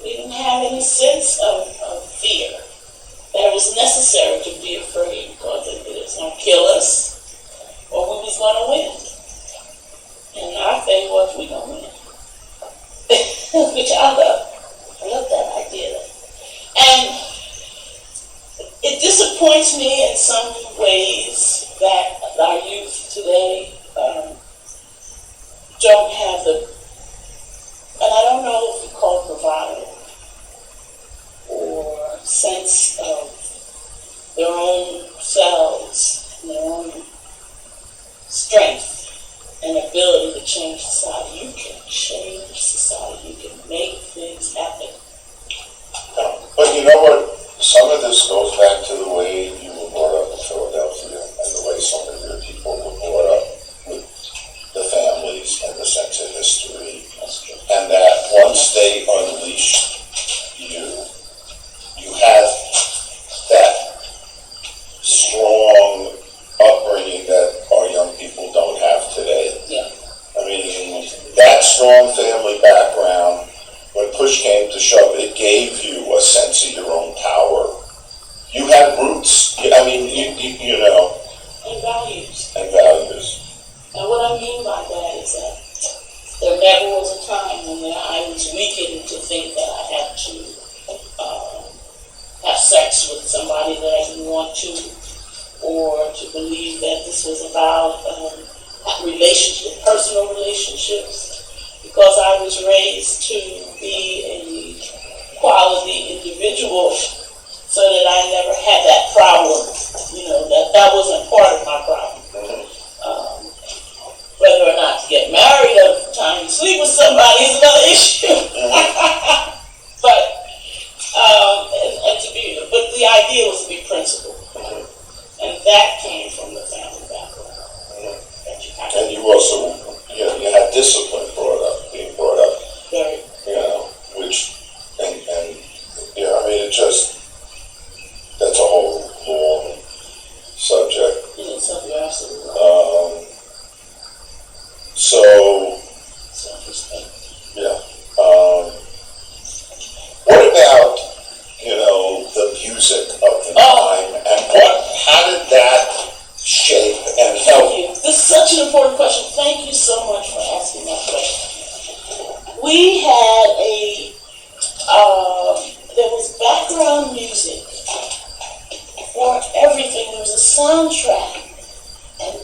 we didn't have any sense of fear, that it was necessary to be afraid because it was going to kill us or we was going to win. And our faith was we going to win. Which I love. I love that idea. And disappoints me in some ways that our youth today don't have the, and I don't know if you call it bravado or sense of their own selves, their own strength and ability to change society. You can change society. You can make things happen. But you know what? Some of this goes back to the way you were brought up in Philadelphia and the way some of your people were brought up with the families and the sense of history. And that once they unleash you, you have that strong upbringing that our young people don't have today. Yeah. I mean, that strong family background, when push came to shove, it gave you a sense of your own power. You have roots. I mean, you know. And values. And values. And what I mean by that is that there never was a time when I was weakened to think that I had to have sex with somebody that I didn't want to, or to believe that this was about relationships, personal relationships, because I was raised to be a quality individual, so that I never had that problem. You know, that wasn't part of my problem. Whether or not to get married every time you sleep with somebody is another issue. But the idea was to be principled. And that came from the family background. And you also, you know, you had discipline being brought up. Very. You know, which, and you know, I mean, it just, that's a whole long subject. It is something you're absolutely right. So, Self-respect. yeah. What about, you know, the music of the time, and how did that shape and help? Thank you. This is such an important question. Thank you so much for asking that question. We had there was background music for everything. There was a soundtrack, and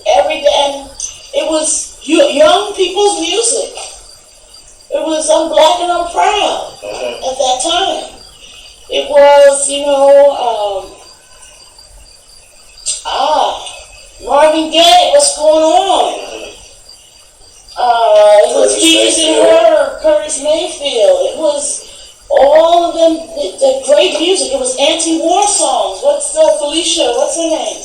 it was young people's music. It was I'm Black and I'm Proud at that time. It was, you know, Marvin Gaye, what's going on? It was Beavis and Herb, Curtis Mayfield. It was all of them, the great music. It was anti-war songs. What's Felicia? What's her name?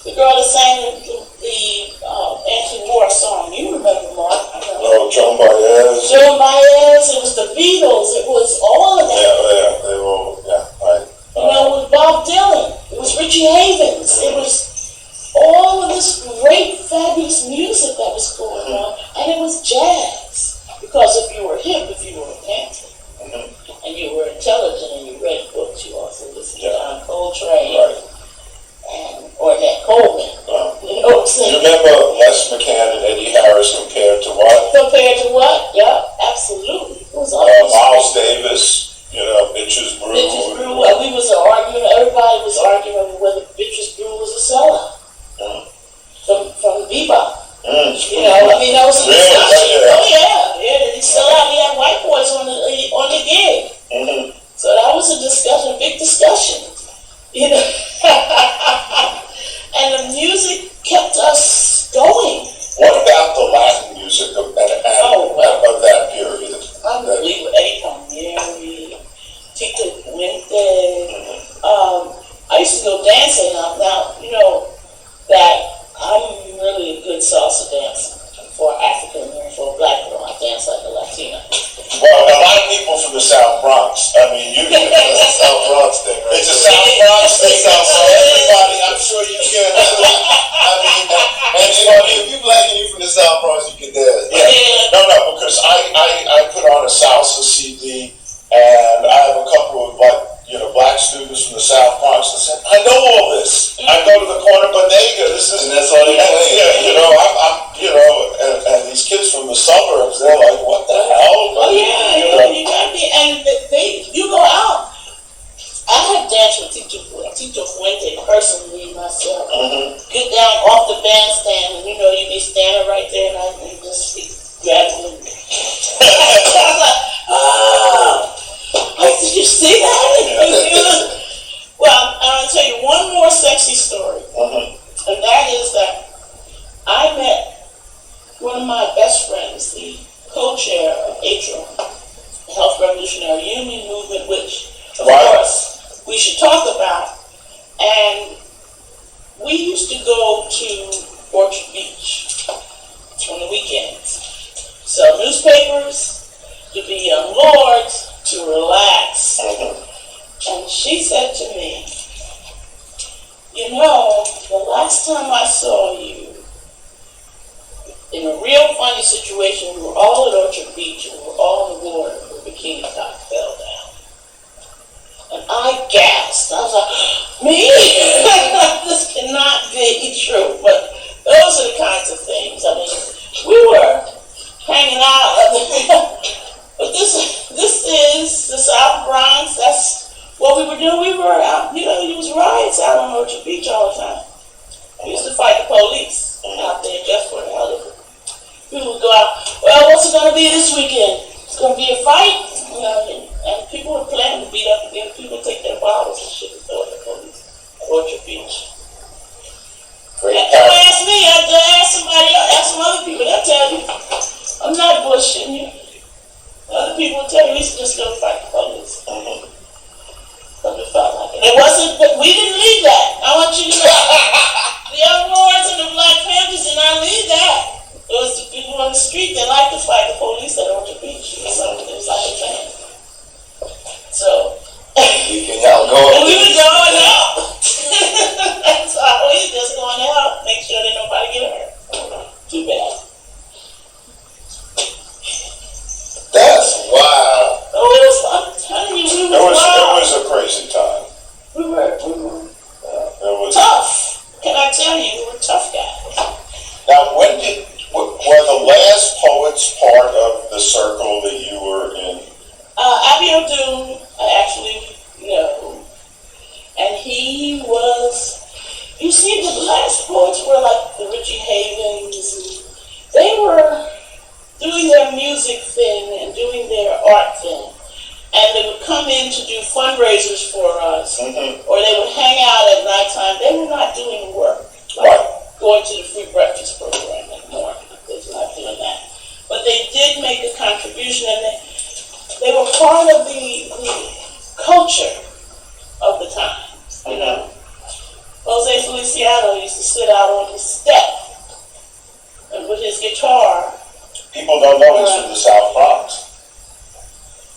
The girl that sang the anti-war song. You remember, Mark? No, Joan Baez. Joan Baez. It was the Beatles. It was all of that. Yeah, they were, right. You know, it was Bob Dylan. It was Richie Havens. It was all of this great, fabulous music that was going on, and it was jazz. Because if you were hip, if you were a Panther, and you were intelligent and you read books, you also listened to John Coltrane, and Ornette Coleman. You know what I'm saying? You remember Les McCann and Eddie Harris compared to what? Compared to what? Yeah, absolutely. It was Miles Davis, you know, Bitches Brew. Bitches Brew. And we was arguing. Everybody was arguing whether Bitches Brew was a sellout from Bebop. You know, I mean, that was a discussion. Oh yeah, he sell out. He had white boys on the gig. So that was a discussion, a big discussion. You know, and the music kept us going. What about the Latin music of that period? Unbelievable. Eddie Palmieri, Tito Puente. I used to go dancing. Now, you know that I'm really a good salsa dancer for African American, for a black girl. I dance like a Latina. Well, a lot of people from the South Bronx. I mean, it's a South Bronx thing, right? It's a South Bronx thing. So everybody, I'm sure you can. I mean, and if you're black and you're from the South Bronx, you can dance. Yeah. No, because I put on a salsa CD, and I have a couple of black students from the South Bronx that said, I know all this. I go to the corner bodega. And that's all they play. Yeah, you know, and these kids from the suburbs, they're like, what the hell? Oh yeah, you got me. And you go out. I have danced with Tito Did you see that? Well, I'll tell you one more sexy story. And that is that I met one of my best friends, the co-chair of ATRO, the Health Revolutionary Union Movement, which, of course, we should talk about. And we used to go to Orchard Beach on the weekends. Sell newspapers, to be young lords, to relax. And she said to me, you know, the last time I saw you in a real funny situation, we were all at Orchard Beach and we were all in the water and the bikini top fell down. And I gasped. I was like, me? This cannot be true. But those are the kinds of things. I mean, we were hanging out. But this is the South Bronx. That's what we were doing. We were out, you know, there was riots out on Orchard Beach all the time. We used to fight the police out there just for the hell of it. People would go out, well, what's it going to be this weekend? It's going to be a fight? You know, and people would plan to beat up again. People would take their bottles and shit and throw at the police at Orchard Beach. Don't ask me, I ask somebody else, ask some other people, they'll tell you. I'm not bullshitting you. Other people will tell you we should just go fight the police. But it felt like it. It wasn't, but we didn't leave that. I want you to know. The young lords and the Black Panthers did not leave that. It was the people on the street that liked to fight the police at Orchard Beach. It was like a thing. So, y'all go. and we were going out. That's all we just going out. Make sure that nobody get hurt. Too bad. That's wild. Oh, it was, I'm telling you, we were wild. It was a crazy time. We were It was tough. Can I tell you, we were tough guys. Now, were the last poets part of the circle that you were in? Abiel Doom, I actually know. And he was, you see, the last poets were like the Richie Havens. And they were doing their music thing and doing their art thing. And they would come in to do fundraisers for us, or they would hang out at nighttime. They were not doing work, like going to the free breakfast program anymore. They're not doing that. But they did make a contribution, and they were part of the culture of the time, you know. Jose Feliciano used to sit out on his step and with his guitar. People don't know he's from the South Bronx.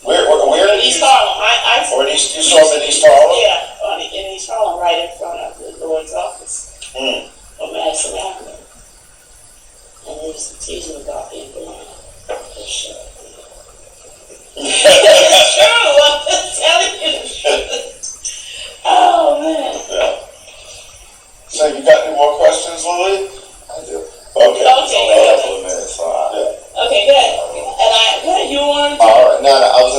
Where In East Harlem. You saw him in East Harlem? Yeah, in East Harlem, right in front of the Lord's office on Madison Avenue. And they used to tease me about being blind. For sure. It's true. I'm just telling you the truth. Oh, man. Yeah. So you got any more questions, Lily? I do. Okay. Only a couple of minutes, so Okay, good. And you wanted to... All right. No, I was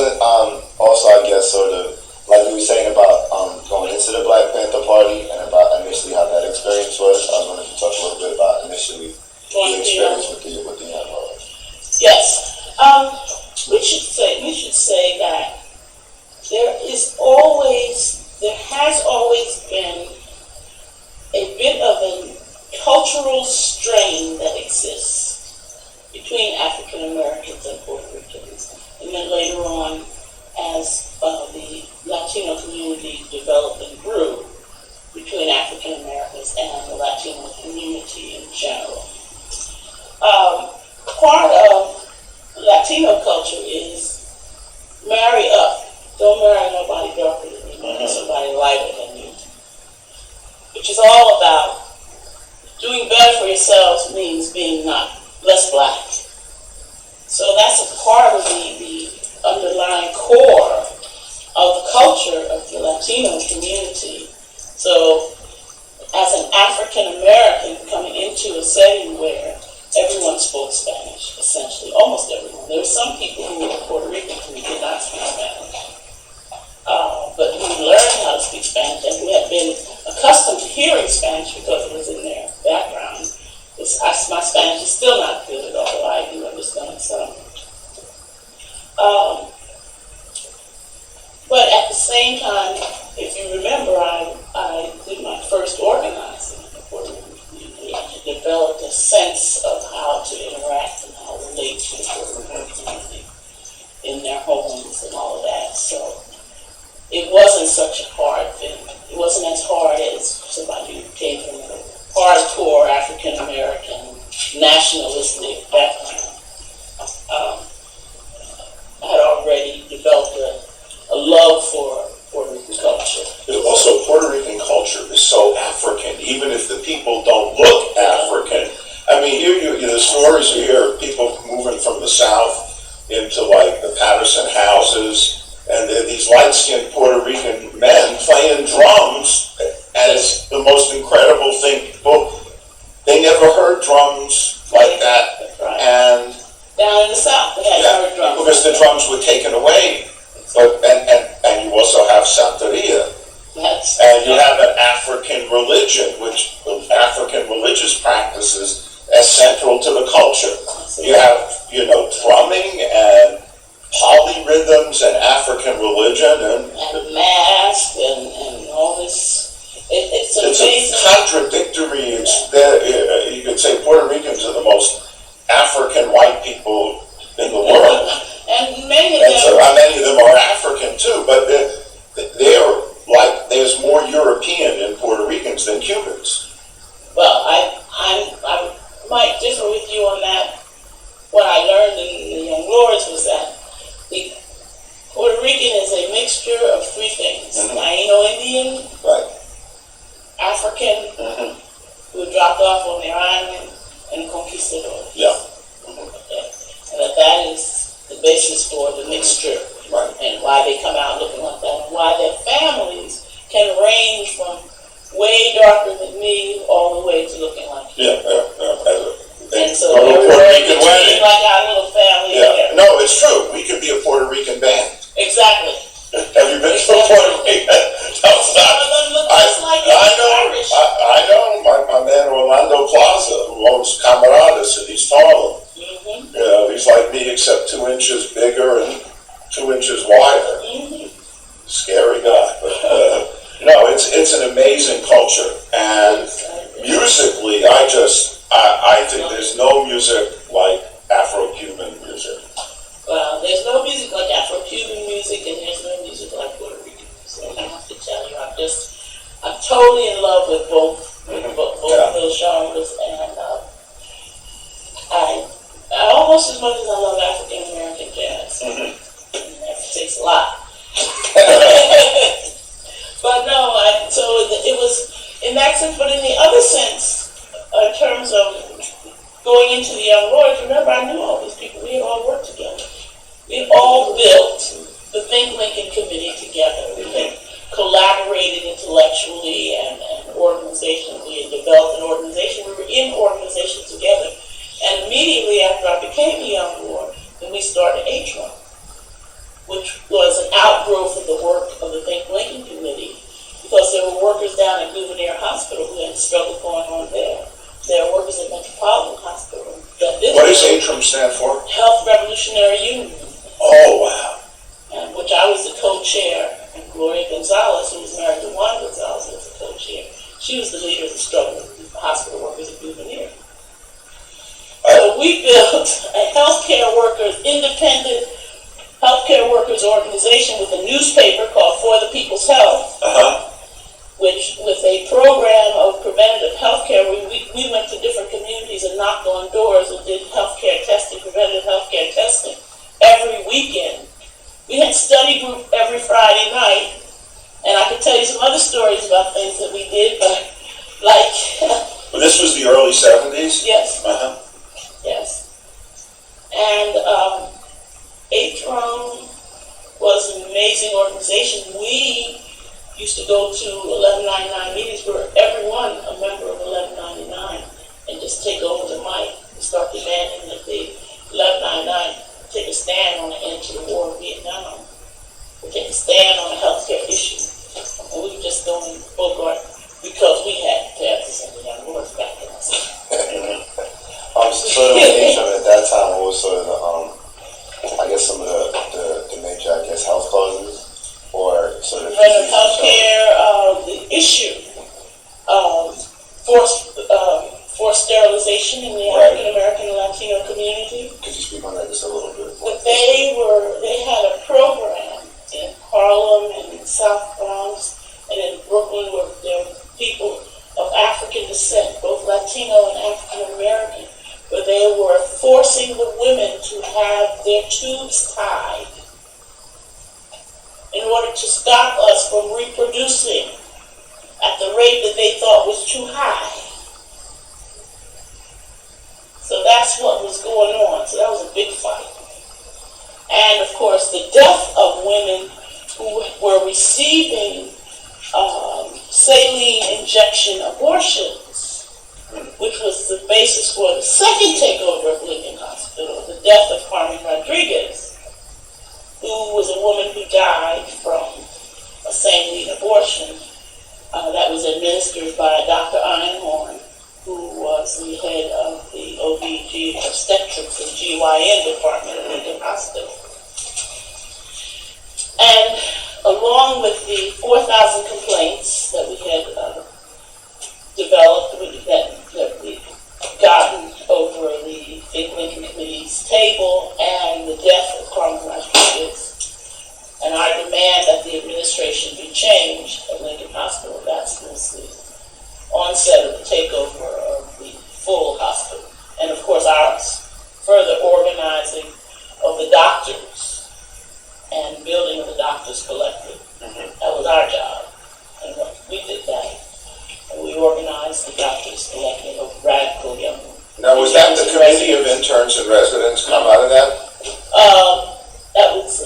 also, I guess, sort of like you were saying about going into the Black Panther Party and about initially how that experience was. I was wondering if you talk a little bit about initially the experience with the young lords. Yes. We should say that there has always been a bit of a cultural strain that exists between African Americans and Puerto Ricans. And then later on, as the Latino community developed and grew between African Americans and the Latino community in general. Part of Latino culture is marry up. Don't marry nobody darker than you, marry somebody lighter than you. Which is all about doing better for yourselves means being not less black. So that's a part of the underlying core of the culture of the Latino community. So as an African American coming into a setting where everyone spoke Spanish, essentially, almost everyone. There were some people who were Puerto Rican who did not speak Spanish. But who learned how to speak Spanish and who had been accustomed to hearing Spanish because it was in their background. My Spanish is still not good, although I do understand some. But in their homes and all of that. So it wasn't such a hard thing. It wasn't as hard as somebody who came from a hardcore African American nationalistic background. I had already developed a love for Puerto Rican culture. Also, Puerto Rican culture is so African, even if the people don't look African. I mean, the stories you hear of people moving from the South into like the Patterson houses, and these light-skinned Puerto Rican men playing drums, and it's the most incredible thing. Well, they never heard drums like that, Right. and Down in the South, they had heard drums. because the drums were taken away. But and you also have Santeria. That's, And you have an African religion, which African religious practices as central to the culture. You have, drumming and polyrhythms and African religion and mask and all this. It's amazing. a contradictory. You could say Puerto Ricans are the most African white people in the world. And many of And them. so many of them are African too, but they're like, there's more European in Puerto Ricans than Cubans. Well, I might differ with you on that. What I learned in the Young Lords was that the Puerto Rican is a mixture of three things: Taino Indian, Right. African, who dropped off on their island, and conquistadors. Yeah. Okay. And that is the basis for the mixture, Right. and why they come out looking like that, and why their families can range from way darker than me all the way to looking like you. Yeah. And so Go to a Puerto everywhere in Rican between, wedding. like our little family Yeah. there. No, it's true. We could be a Puerto Rican band. Exactly. Have you been to a Puerto Rican? Some of them look just like Irish. I know. My man Orlando Plaza, who owns Camaradas in East Harlem. He's like me, except 2 inches bigger and 2 inches wider. Scary guy, but no, it's an amazing culture, and musically, I think there's no music like Afro-Cuban music. Well, there's no music like Afro-Cuban music, and there's no music like Puerto Rican music. I have to tell you, I'm totally in love with both of those genres, and I almost as much as I love African American jazz. And that takes a lot. But no, so it was in that sense, but in the other sense, in terms of going into the Young Lords, remember I knew all these people. We had all worked together. We had all built the Think Lincoln Committee together. We had collaborated intellectually and organizationally and developed an organization. We were in organizations together. And immediately after I became a Young Lord, then we started Atron, which was an outgrowth of the work of the Think Lincoln Committee, because there were workers down at Gouverneur Hospital who had a struggle going on there. There are workers at Metropolitan Hospital. What does ATRM stand for? Health Revolutionary Union. Oh, wow. And which I was the co-chair, and Gloria Gonzalez, who was married to Juan Gonzalez, was the co-chair. She was the leader of the struggle with the hospital workers at Gouverneur. So we built a independent healthcare workers organization with a newspaper called For the People's Health, which with a program of preventative healthcare, we went to different communities and knocked on doors and did healthcare testing, preventative healthcare testing every weekend. We had study group every Friday night, and I could tell you some other stories about things that we did, but like... Well, this was the early 70s? Yes. Yes. And ATRON was an amazing organization. We used to go to 1199 meetings where everyone a member of 1199 and just take over the mic and start demanding that the 1199 take a stand on the end to the war in Vietnam, or take a stand on a healthcare issue. And we were just going Bogart because we had Panthers and the Young Lords back in us. Sort of at that time, what was sort of the, some of the major, health causes, or sort of healthcare, the issue of forced sterilization in the African American and Latino community. Could you speak on that just a little bit? But they tubes tied in order to stop us from reproducing at the rate that they thought was too high. So that's what was going on. So that was a big fight. And of course, the death of women who were receiving saline injection abortions, which was the basis for the second takeover of Lincoln Hospital, the death of Carmen Rodriguez, who was a woman who died from a saline abortion that was administered by Dr. Einhorn, who was the head of the OB-GYN obstetrics and GYN department at Lincoln Hospital. And along with the 4,000 complaints that we had developed, that we'd gotten over the Big Lincoln Committee's table and the death of Carmen Rodriguez, and our demand that the administration be changed at Lincoln Hospital, that's the onset of the takeover of the full hospital. And of course, our further organizing of the doctors and building of the Doctors Collective. That was our job. And we did that. And we organized the Doctors Collective of radical young women. Now, was that the committee of interns and residents come out of that? That was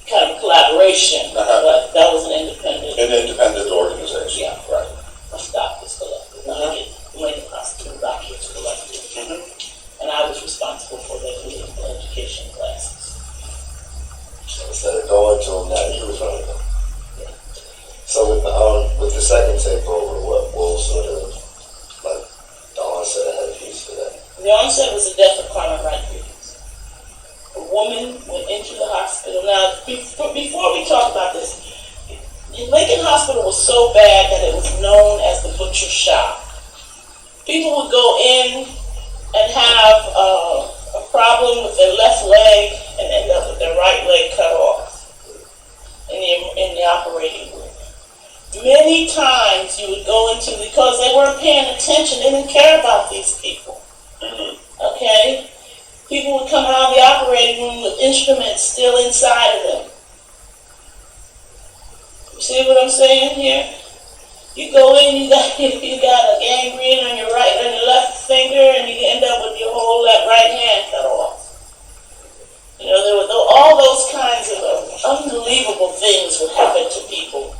kind of collaboration, but that was an independent organization. Yeah, right. That's Doctors Collective. Lincoln Hospital Doctors Collective. And I was responsible for the education classes. Instead of going to them, now you was running them. Yeah. So with the second takeover, what was sort of like the onset ahead of peace for that? The onset was the death of Carmen Rodriguez. A woman went into the hospital. Now, before we talk about this, Lincoln Hospital was so bad that it was known as the butcher shop. People would go in and have a problem with their left leg and end up with their right leg cut off in the operating room. Many times you would go into, because they weren't paying attention, they didn't care about these people. Okay? People would come out of the operating room with instruments still inside of them. You see what I'm saying here? You go in, you got a gangrene on your right and your left finger, and you end up with your whole right hand cut off. You know, there were all those kinds of unbelievable things would happen to people.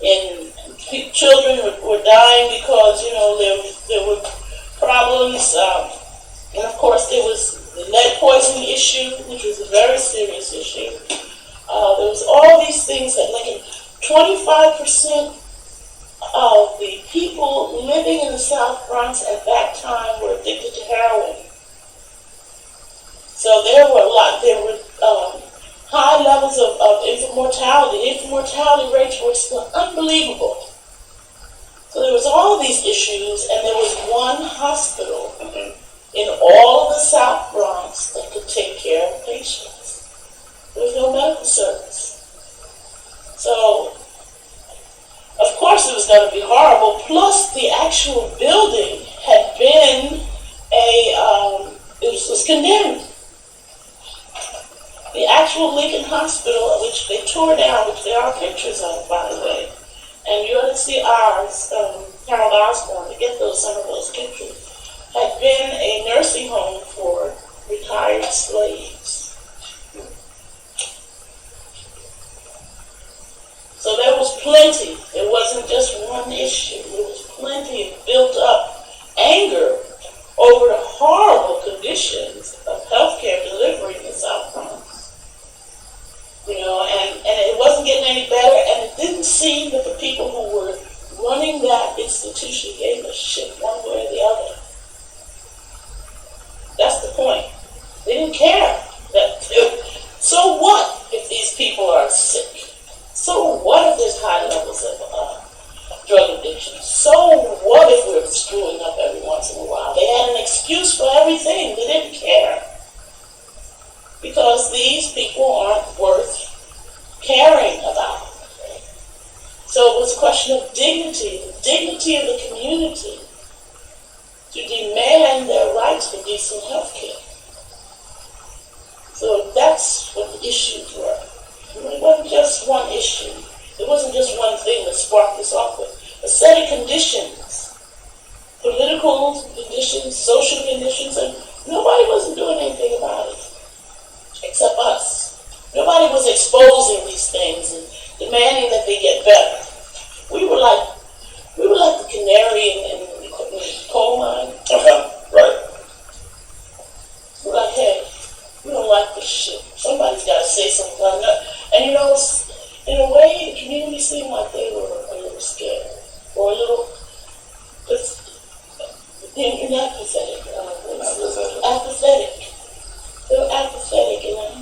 And children were dying because, you know, there were problems. And of course, there was the lead poisoning issue, which was a very serious issue. There was all these things that, like, 25% of the people living in the South Bronx at that time were addicted to heroin. So there were high levels of infant mortality. The infant mortality rates were still unbelievable. So there was all these issues, and there was one hospital in all of the South Bronx that could take care of patients. There was no medical service. So, of course it was going to be horrible, plus the actual building had been it was condemned. The actual Lincoln Hospital, which they tore down, which there are pictures of, by the way, and you ought to see ours, Harold Osborne, to get some of those pictures, had been a nursing home for retired slaves. So there was plenty. It wasn't just one issue. There was plenty of built up anger over the horrible conditions of healthcare delivery in the South Bronx. You know, and it wasn't getting any better, and it didn't seem that the people who were running that institution gave a shit one way or the other. That's the point. They didn't care. So what if these people are sick? So what if there's high levels of drug addiction? So what if we're screwing up every once in a while? They had an excuse for everything. They didn't care. Because these people aren't worth caring about. So it was a question of dignity, the dignity of the community, to demand their rights for decent health care. So that's what the issues were. It wasn't just one issue. It wasn't just one thing that sparked this off with. A set of conditions, political conditions, social conditions, and nobody wasn't doing anything about it except us. Nobody was exposing these things and demanding that they get better. We were like the canary in the coal mine. Right. We're like, hey, we don't like this shit. Somebody's got to say something. And you know, in a way, the community seemed like they were a little scared or a little, apathetic. Apathetic. They were apathetic and like,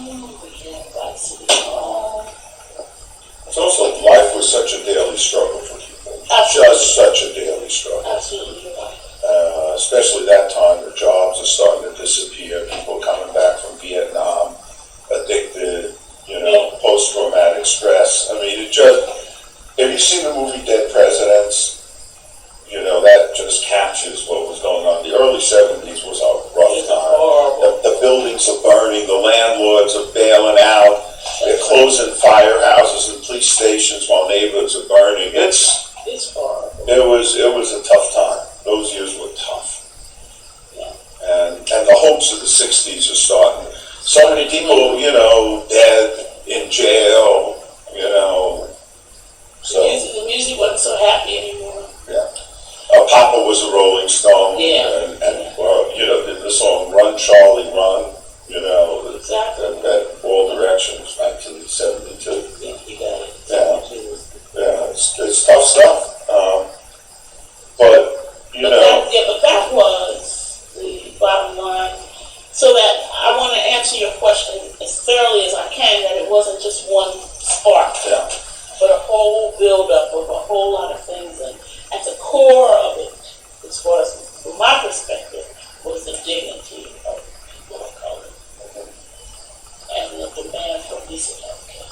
we can't invite city hall. It's also like life was such a daily struggle for people. Absolutely. Just such a daily struggle. Absolutely right. Especially that time, the jobs are starting to disappear. People coming back from Vietnam, addicted, post-traumatic stress. I mean, it just, if you've seen the movie Dead Presidents, that just captures what was going on. The early 70s was a rough time. The buildings are burning, the landlords are bailing out, they're closing firehouses and police stations while neighborhoods are burning. It's horrible. It was a tough time. Those years were tough. Yeah. And the hopes of the 60s are starting. So many people, dead, in jail, So the music wasn't so happy anymore. Yeah. Papa was a Rolling Stone. Yeah. And the song Run Charlie Run, Exactly. at all directions, 1972. Yeah, you got it. Yeah, it's tough stuff. But that was the bottom line. So that I want to answer your question as thoroughly as I can, that it wasn't just one spark, but a whole buildup of a whole lot of things. And at the core of it, as far as from my perspective, was the dignity of people of color and the demand for decent health care.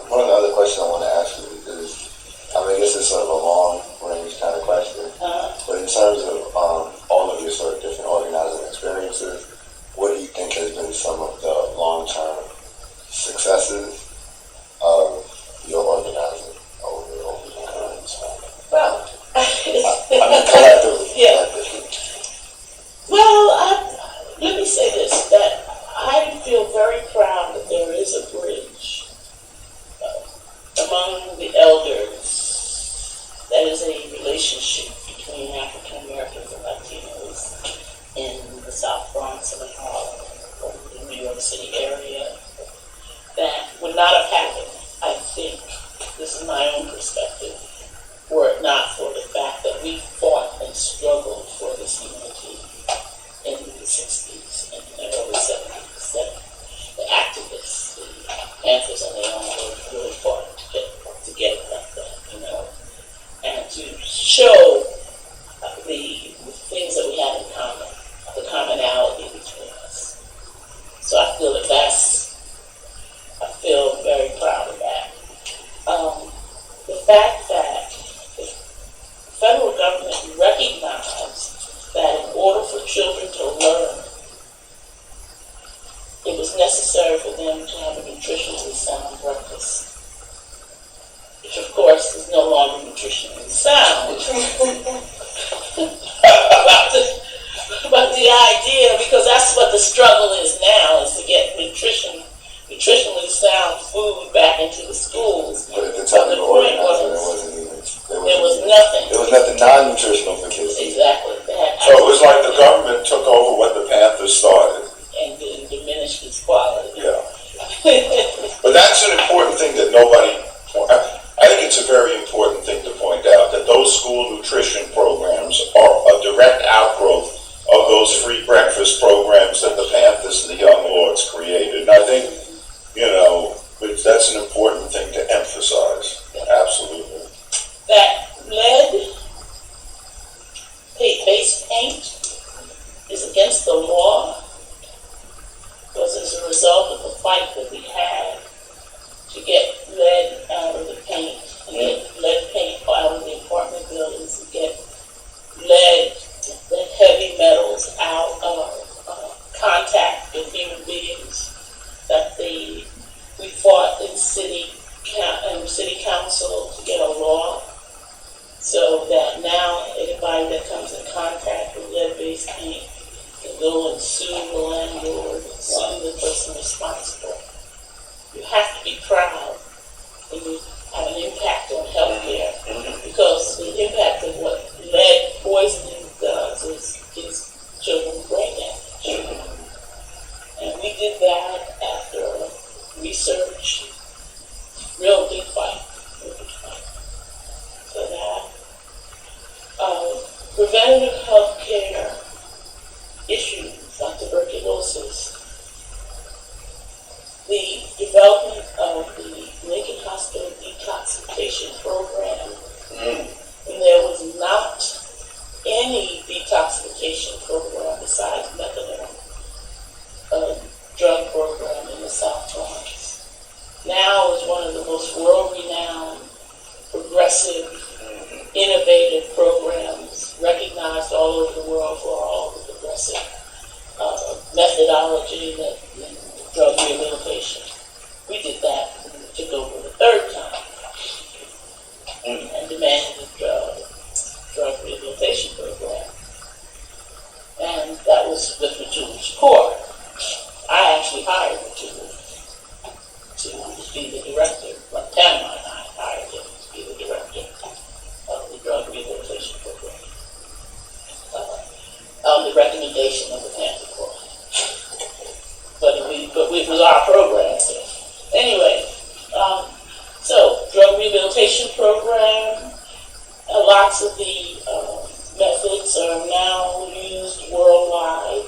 One of the other questions I want to ask you is, I guess it's sort of a long-range kind of question, but in terms of all of your sort of different organizing experiences, what do you think has been some of the long-term successes of your organizing over the current time? Well, collectively. Yeah. Well, let me say this, that I feel very proud that there is a bridge among the elders. That is a relationship between African Americans and Latinos in the South Bronx and Harlem, or the New York City area, that would not have happened, I think, this is my own perspective, were it not for the fact that we fought and struggled for this unity in the 60s and the early 70s. That the activists, the Panthers and the own really fought to get it like that, and to show the things that we had in common, the commonality between us. So I feel very proud of that. The fact that the federal government recognized that in order for children to learn, it was necessary for them to have a nutritionally sound breakfast. Which, of course, is no longer nutritionally sound. But the idea, because that's what the struggle is now, is to get nutritionally sound food back into the schools. But at the time of the organizing, there was nothing. There was nothing non-nutritional for kids. Exactly. So it was like the government took over what the Panthers started. And diminished its quality. Yeah. But that's an important thing that I think it's a very important thing to point out, that those school nutrition programs are a direct outgrowth of those free breakfast programs that the Panthers and the Young Lords created. And I think, that's an important thing to emphasize. Absolutely. That lead-based paint is against the law, was as a result of the fight that we had to get lead out of the paint, to get lead paint out of the apartment buildings, to get lead, the heavy metals out of contact with human beings. development of the Lincoln Hospital detoxification program. And there was not any detoxification program besides methadone drug program in the South Bronx. Now is one of the most world-renowned, progressive, innovative programs recognized all over the world for all the progressive methodology in drug rehabilitation. We did that when we took over the third time and demanded a drug rehabilitation program. And that was with Afeni Shakur. I actually hired Afeni to be the director. Tamara and I hired him to be the director of the drug rehabilitation program. On the recommendation of the Panther Corps. But it was our program. So. Anyway, so drug rehabilitation program, lots of the methods are now used worldwide,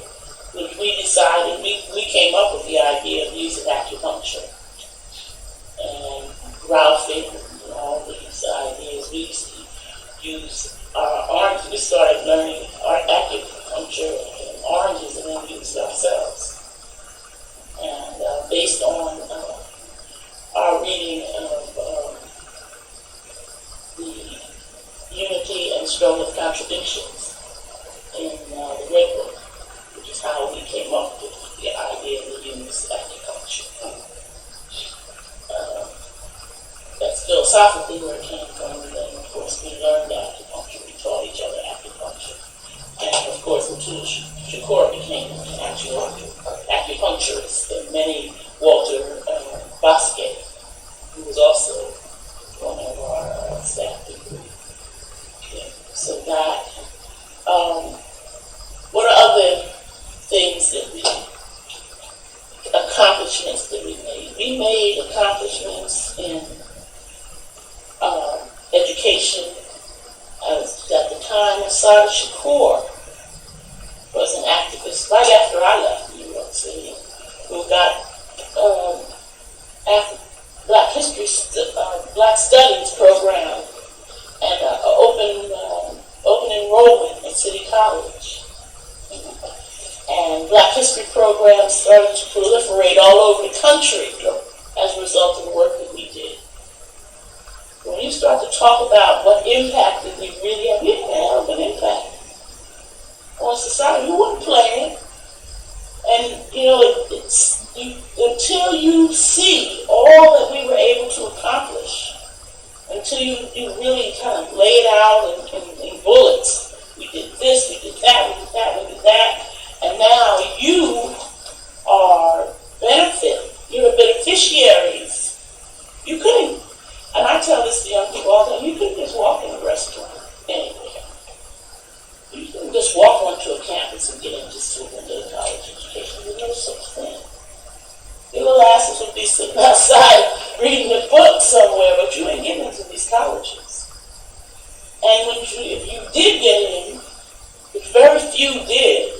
which we decided, we came up with the idea of using acupuncture and Ralphing and all these ideas. We used to use our orange, we started learning our acupuncture and oranges and then used ourselves. And based on our reading of the Unity and Struggle of Contradictions in the Red Book, which is how we came up with the idea of the use acupuncture. That's philosophically where it came from, and then of course we learned acupuncture, we taught each other acupuncture. And of course Afeni Shakur became an actual acupuncturist, and many Walter Bosque, who was also one of our staff people. Yeah. So that, what are other things that accomplishments that we made? We made accomplishments in education. At the time, Afeni Shakur was an activist right after I left New York City, who got Black Studies program and open enrollment at City College. And Black History programs started to proliferate all over the country as a result of the work that we did. When you start to talk about what impact did we really have, we had a hell of an impact on society. We weren't playing. And, until you see all that we were able to accomplish, until you really kind of lay it out in bullets. We did this, we did that, we did that, we did that. And now you are you're beneficiaries. You couldn't, and I tell this to young people all the time, you couldn't just walk in a restaurant anywhere. You couldn't just walk onto a campus and get into college education. There's no such thing. Your little asses would be sitting outside reading a book somewhere, but you ain't getting into these colleges. And if you did get in, which very few did,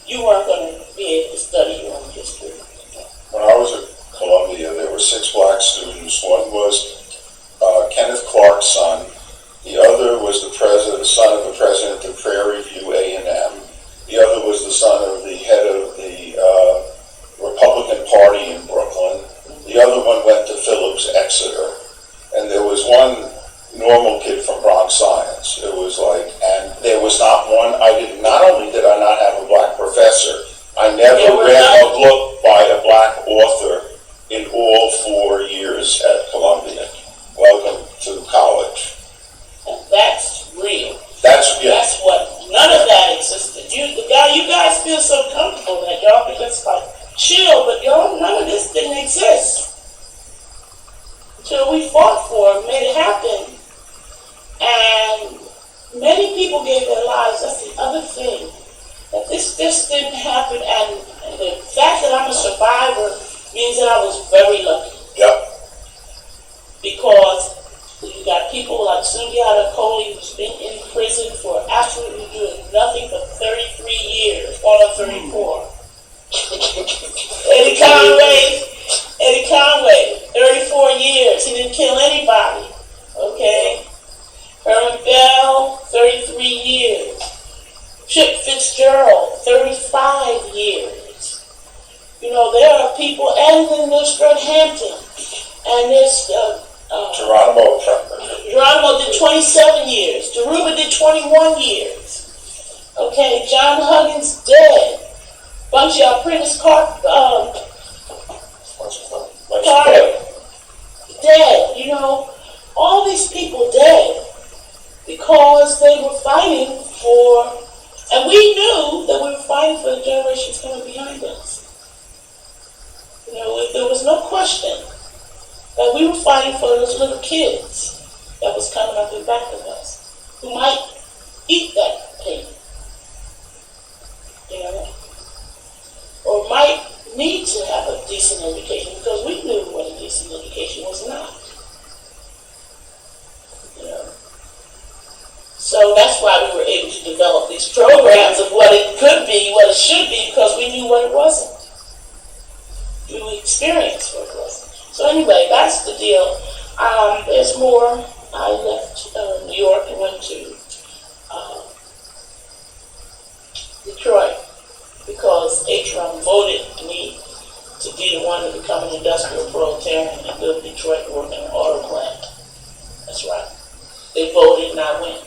you weren't going to be able to study your own history. When I was at Columbia, there were 6 black students. One was Kenneth Clark's son. The other was the son of the president of Prairie View A&M. The other was the son of the head of the Republican Party in Brooklyn. The other one went to Phillips Exeter. And there was one normal kid from Bronx Science. It was and there was not one, not only did I not have a black professor, I never read a book by a black author in all 4 years at Columbia. Welcome to college. And that's real. That's what, none of that existed. You guys feel so comfortable that y'all can just chill, but y'all, none of this didn't exist. Until we fought for it, made it happen. And many people gave their lives. That's the other thing. That this didn't happen, and the fact that I'm a survivor means that I was very lucky. Yep. Because you got people like Sundiata Kohli, who's been in prison for absolutely doing nothing for 33 years, all of 34. Eddie Conway, 34 years. He didn't kill anybody. Okay. Herman Bell, 33 years. Chip Fitzgerald, 35 years. You know, there are people, and then there's Fred Hampton, and there's Geronimo did 27 years. Deruba did 21 years. Okay, John Huggins dead. Bunch of Prentice Carter dead. You know, all these people dead because they were fighting for, and we knew that we were fighting for the generations coming behind us. You know, there was no question that we were fighting for those little kids that was coming up in back of us, who might eat that pain, you know, or might need to have a decent education, because we knew what a decent education was not. You know, so that's why we were able to develop these programs of what it could be, what it should be, because we knew what it wasn't. We experienced what it wasn't. So anyway, that's the deal. There's more. I left New York and went to Detroit because Atron voted me to be the one to become an industrial proletarian and go to Detroit and work in an auto plant. That's right. They voted and I went.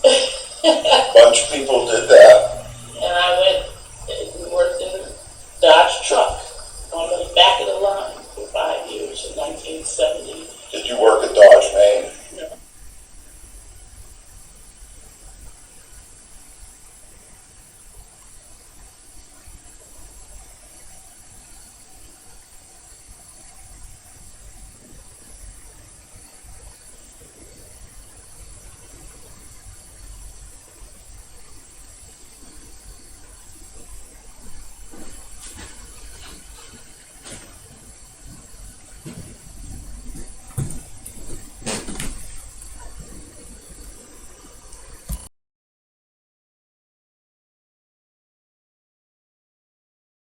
A bunch of people did that. And I went